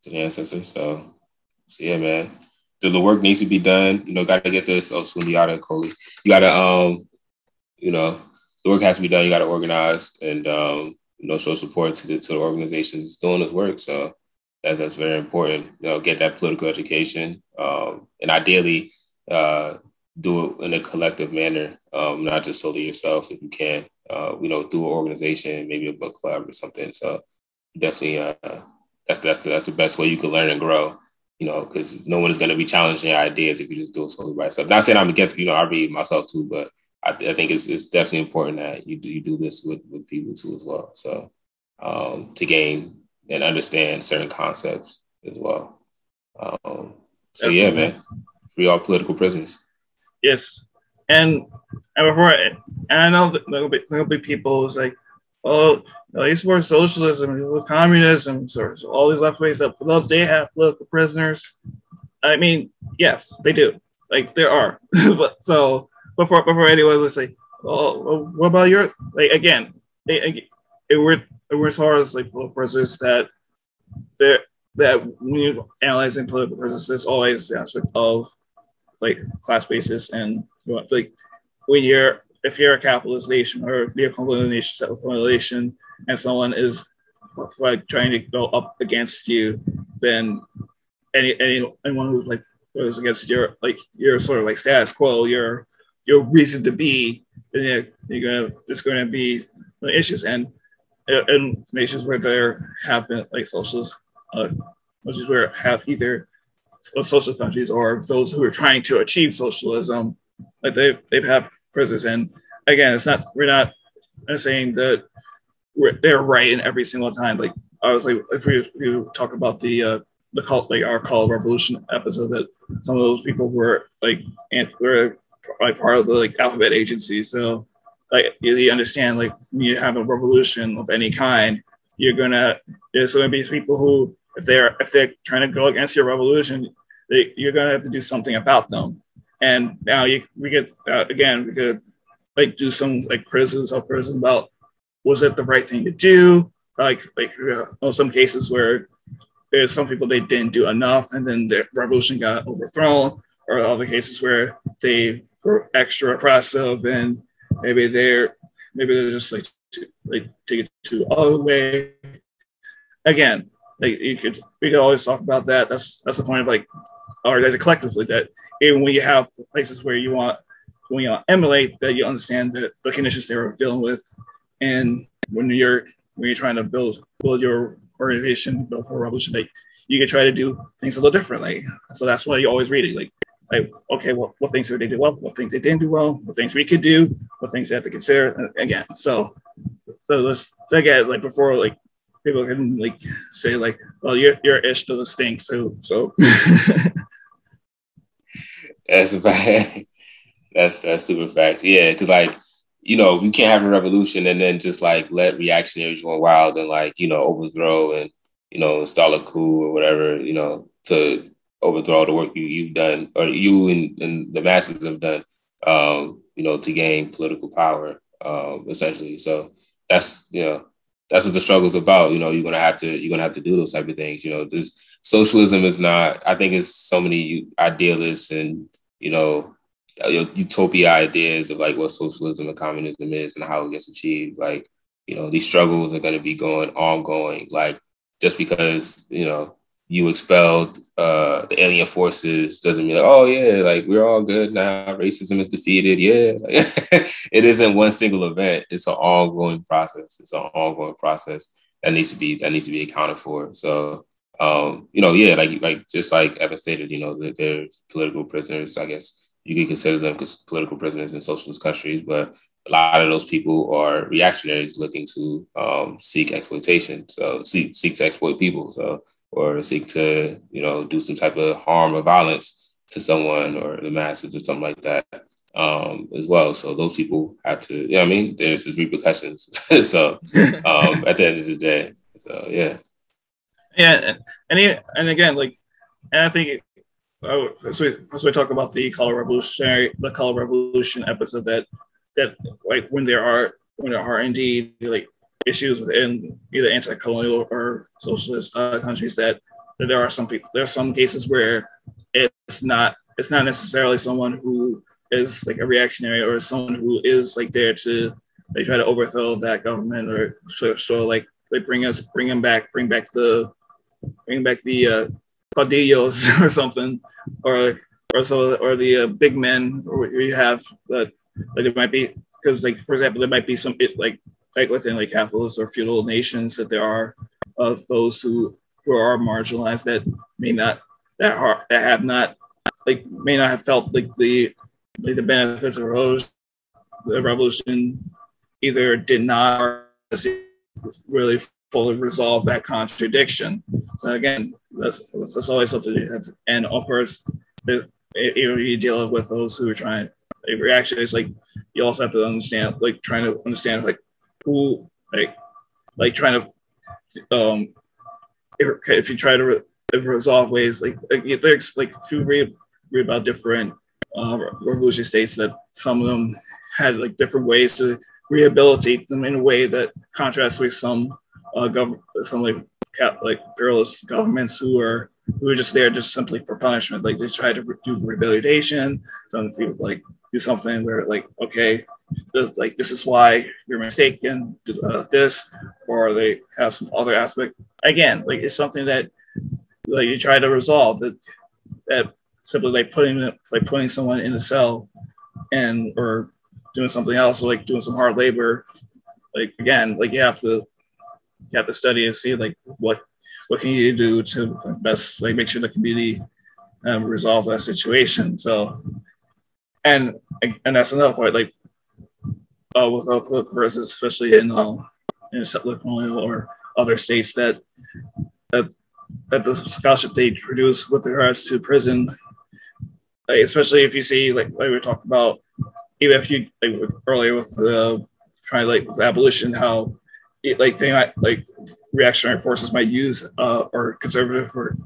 to the ancestors. So yeah, man. The work needs to be done. Got to get this. Oh, Sundiata Kohli. You got to, the work has to be done. You got to organize and, show support to the organizations doing this work. So that's very important. Get that political education, and ideally do it in a collective manner, not just solely yourself if you can. Through an organization, maybe a book club or something. So definitely, that's the best way you can learn and grow. Because no one is going to be challenging your ideas if you just do it solely by yourself. Not saying I'm against, I read myself too, but I think it's definitely important that you do this with people too as well. So to gain and understand certain concepts as well. Yeah, man, free all political prisoners. Yes, and I know that there'll be people who's like, oh, they support socialism, communism, so all these left wings up. They have political prisoners. I mean, yes, they do. Like there are, but before anyone, let's say, oh, what about your again? It were as far as political prisoners that when you're analyzing political prisoners, there's always the aspect of class basis, and if you're a capitalist nation or if you're a colonial nation, settler nation, and someone is trying to go up against you, then anyone who goes against your sort of status quo, your reason to be, then there's going to be issues, and in nations where there have been socialist, which is where have either social countries or those who are trying to achieve socialism, they've had prisoners. And again, we're not saying that they're right in every single time. I was like, if we talk about the cult, like our Call Revolution episode, that some of those people were like part of the like alphabet agency. So like you understand, like when you have a revolution of any kind, there's gonna be people who, if they're trying to go against your revolution, you're gonna have to do something about them. And now we could do some like self-criticism about, was it the right thing to do? Like some cases where there's some people, they didn't do enough and then the revolution got overthrown, or other cases where they were extra oppressive and maybe they're just like take it to all the way. Again, like we could always talk about that. That's the point of like, or as a collectively, that even when you have places where you want to emulate, that you understand that the conditions they were dealing with, and when you're trying to build your organization, build for a revolution, like you can try to do things a little differently. So that's why you're always reading, like okay, well, what things did they do well, what things they didn't do well, what things we could do, what things they have to consider again. So again, like before, like people can like say like, well, your ish doesn't stink, so. That's a fact. That's super fact. Yeah, because like, you can't have a revolution and then just like let reactionaries run wild and like, overthrow and, install a coup or whatever, to overthrow the work you've done, or you and the masses have done, to gain political power, essentially. So that's what the struggle's about. You're gonna have to do those type of things. This socialism is not. I think it's so many idealists and utopia ideas of like what socialism and communism is and how it gets achieved. Like these struggles are going to be ongoing. Like just because you expelled the alien forces doesn't mean like, oh yeah, like we're all good now. Racism is defeated. Yeah, like, it isn't one single event. It's an ongoing process. That needs to be accounted for. So, like just like Evan stated, there's political prisoners. I guess you could consider them political prisoners in socialist countries, but a lot of those people are reactionaries looking to seek exploitation. So seek to exploit people. So, or seek to, do some type of harm or violence to someone or the masses or something like that as well. So those people have to, there's repercussions. So at the end of the day, so yeah. Yeah, and again, like, and I think as we talk about the Color Revolution episode, that like when there are indeed like issues within either anti-colonial or socialist countries, that there are some cases where it's not necessarily someone who is like a reactionary or someone who is like there to like try to overthrow that government or so like they bring back the caudillos or something, or the big men, or you have that, like it might be, because like for example there might be some like within like capitalist or feudal nations that there are those who are marginalized that may not have felt like the benefits of the revolution, either did not or really fully resolve that contradiction. So again, that's always something and of course you deal with those who are trying reactions. Like you also have to understand, like trying to understand like who like trying to if you try to resolve ways like there's like if you read about different revolutionary states, that some of them had like different ways to rehabilitate them in a way that contrasts with some imperialist governments who are just there just simply for punishment. Like they try to do rehabilitation. Some people like do something where like, okay, like this is why you're mistaken, do this, or they have some other aspect. Again, like it's something that like you try to resolve, that simply like putting someone in a cell and or doing something else, or like doing some hard labor. Like again, like you have to study and see like what can you do to best like make sure the community resolve that situation. So and that's another part, like with political prisoners, especially in settler colonial or other states that the scholarship they produce with regards to prison, like, especially if you see like we talked about, even if you earlier with the trying with abolition, how they might reactionary forces might use or conservative or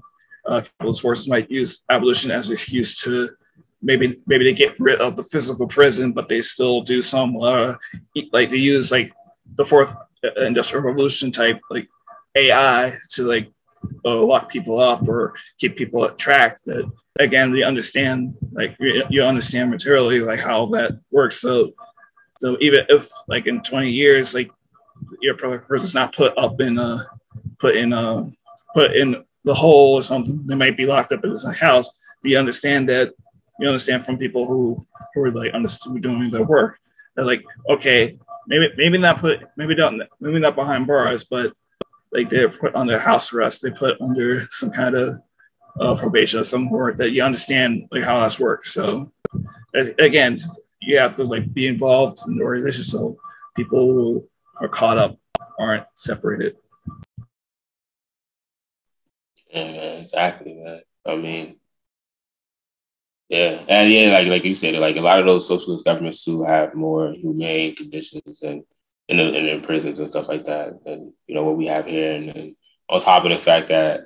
capitalist forces might use abolition as an excuse to maybe they get rid of the physical prison, but they still do some they use the fourth industrial revolution type AI to lock people up or keep people tracked. That again, they understand you understand materially how that works. So even if in 20 years your person's not put in the hole or something, they might be locked up in a house. But you understand from people who are doing the work that okay, maybe not behind bars, but they're put under house arrest, they put under some kind of probation or some work that you understand how this works. So again, you have to be involved in the organization so people who are caught up aren't separated. Yeah, exactly, man. I mean, yeah, and yeah, like you said, a lot of those socialist governments too have more humane conditions and in the prisons and stuff like that, and what we have here, and on top of the fact that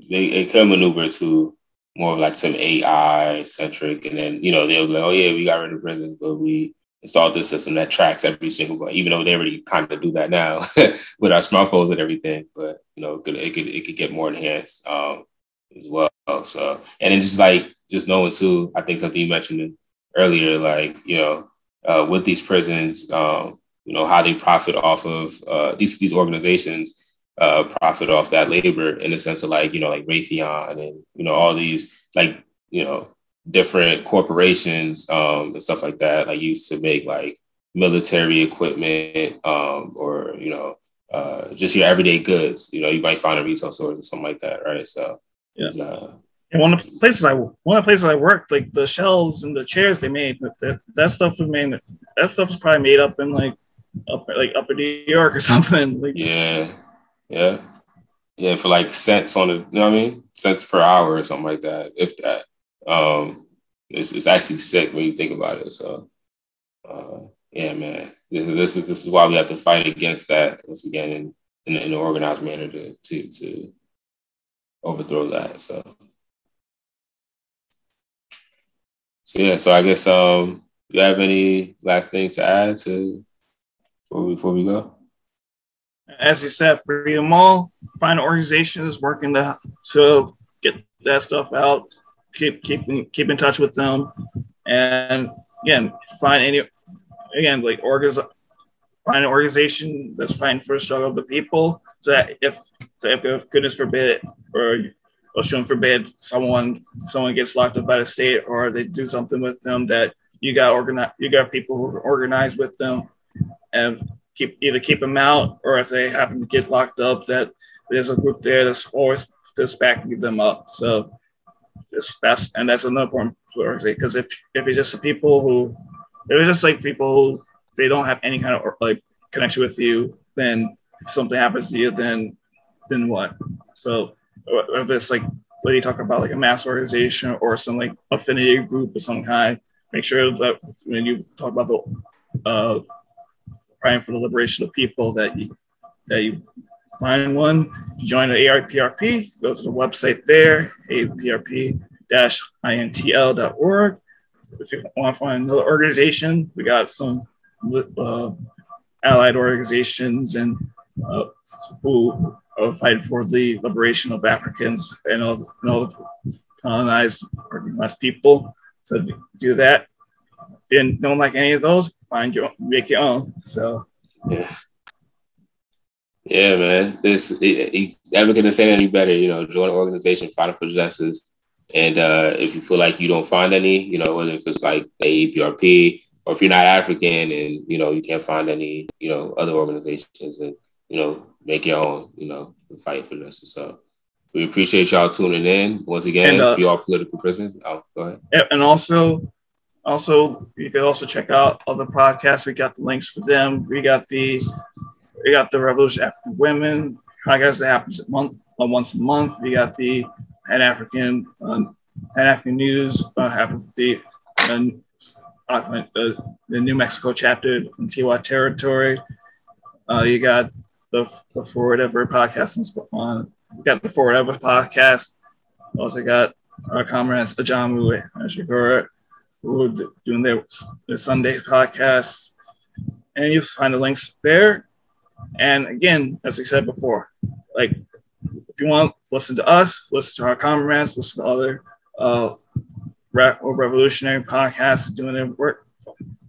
they can maneuver to more of some AI centric, and then they'll be like, oh yeah, we got rid of prisons, but we installed this system that tracks every single one, even though they already kind of do that now with our smartphones and everything. But it could get more enhanced as well. So, and then just knowing too, I think something you mentioned earlier, with these prisons, how they profit off of these organizations profit off that labor in the sense of Raytheon and all these different corporations and stuff like that used to make military equipment or just your everyday goods. You might find in retail stores or something like that, right? So yeah. And one of the places I worked, the shelves and the chairs they made, that stuff was probably made up in up in New York or something. Yeah, for cents on the, cents per hour or something like that, if that. It's actually sick when you think about it. So, yeah, man, this is why we have to fight against that once again in an organized manner to overthrow that. So yeah, so I guess do you have any last things to add before we go? As you said, free them all. Find organizations working to get that stuff out. Keep in touch with them, and again, find an organization that's fighting for the struggle of the people. So that if goodness forbid or should forbid someone gets locked up by the state or they do something with them, that you got people who are organized with them and keep them out, or if they happen to get locked up, that there's a group there that's always just backing them up. So that's another important thing, because if it's just people who they don't have any kind of connection with you, then if something happens to you, then what? So if it's whether you talk about a mass organization or some affinity group of some kind, make sure that when you talk about the fighting for the liberation of people, that you find one. Join the A-APRP. Go to the website there, A-APRP-intl.org. If you want to find another organization, we got some allied organizations and who are fighting for the liberation of Africans and all the colonized people. So do that. If you don't like any of those, make your own. So yeah, man. You never could have said any better. Join an organization fighting for justice, and if you feel like you don't find any, whether if it's the A-APRP, or if you're not African and you can't find any, other organizations, and make your own, fight for justice. So we appreciate y'all tuning in once again. If you are political prisoners, go ahead. And also, you can also check out other podcasts. We got the links for them. We got the You got the Revolution African Women podcast that happens once a month. You got the Pan-African News happens with the New Mexico chapter in Tiwa territory. You got the Forward Ever podcast. You got the Forward Ever podcast. Also got our comrades Abu-Jamal and Shakur, who are doing their Sunday podcast. And you find the links there. And again, as we said before, like if you want to listen to us, listen to our comrades, listen to other revolutionary podcasts doing their work,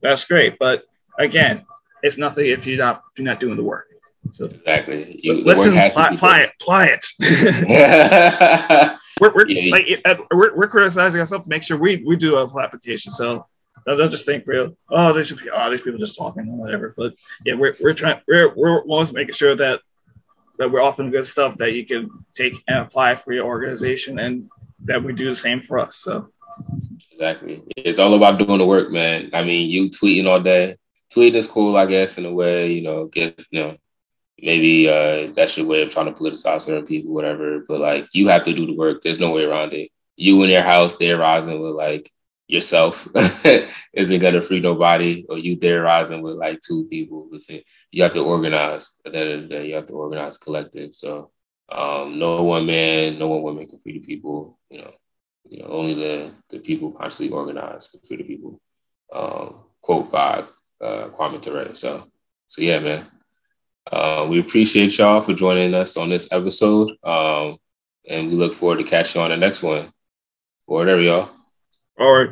that's great. But again, it's nothing if you're not doing the work. So exactly. Listen, apply it. We're criticizing ourselves to make sure we do a full application. So they'll just think these people just talking or whatever. But yeah, we're always making sure that we're offering good stuff that you can take and apply for your organization, and that we do the same for us. So exactly, it's all about doing the work, man. I mean, you tweeting all day. Tweeting is cool, I guess, in a way. Maybe that's your way of trying to politicize certain people, whatever. But like, you have to do the work. There's no way around it. You in your house theorizing with like yourself isn't gonna free nobody, or you theorizing with like two people. You have to organize. At the end of the day, you have to organize collective. So no one man, no one woman can free the people. Only the people consciously organized can free the people. Quote by Kwame Ture. So yeah, man. We appreciate y'all for joining us on this episode. And we look forward to catching you on the next one. Whatever, y'all. All right.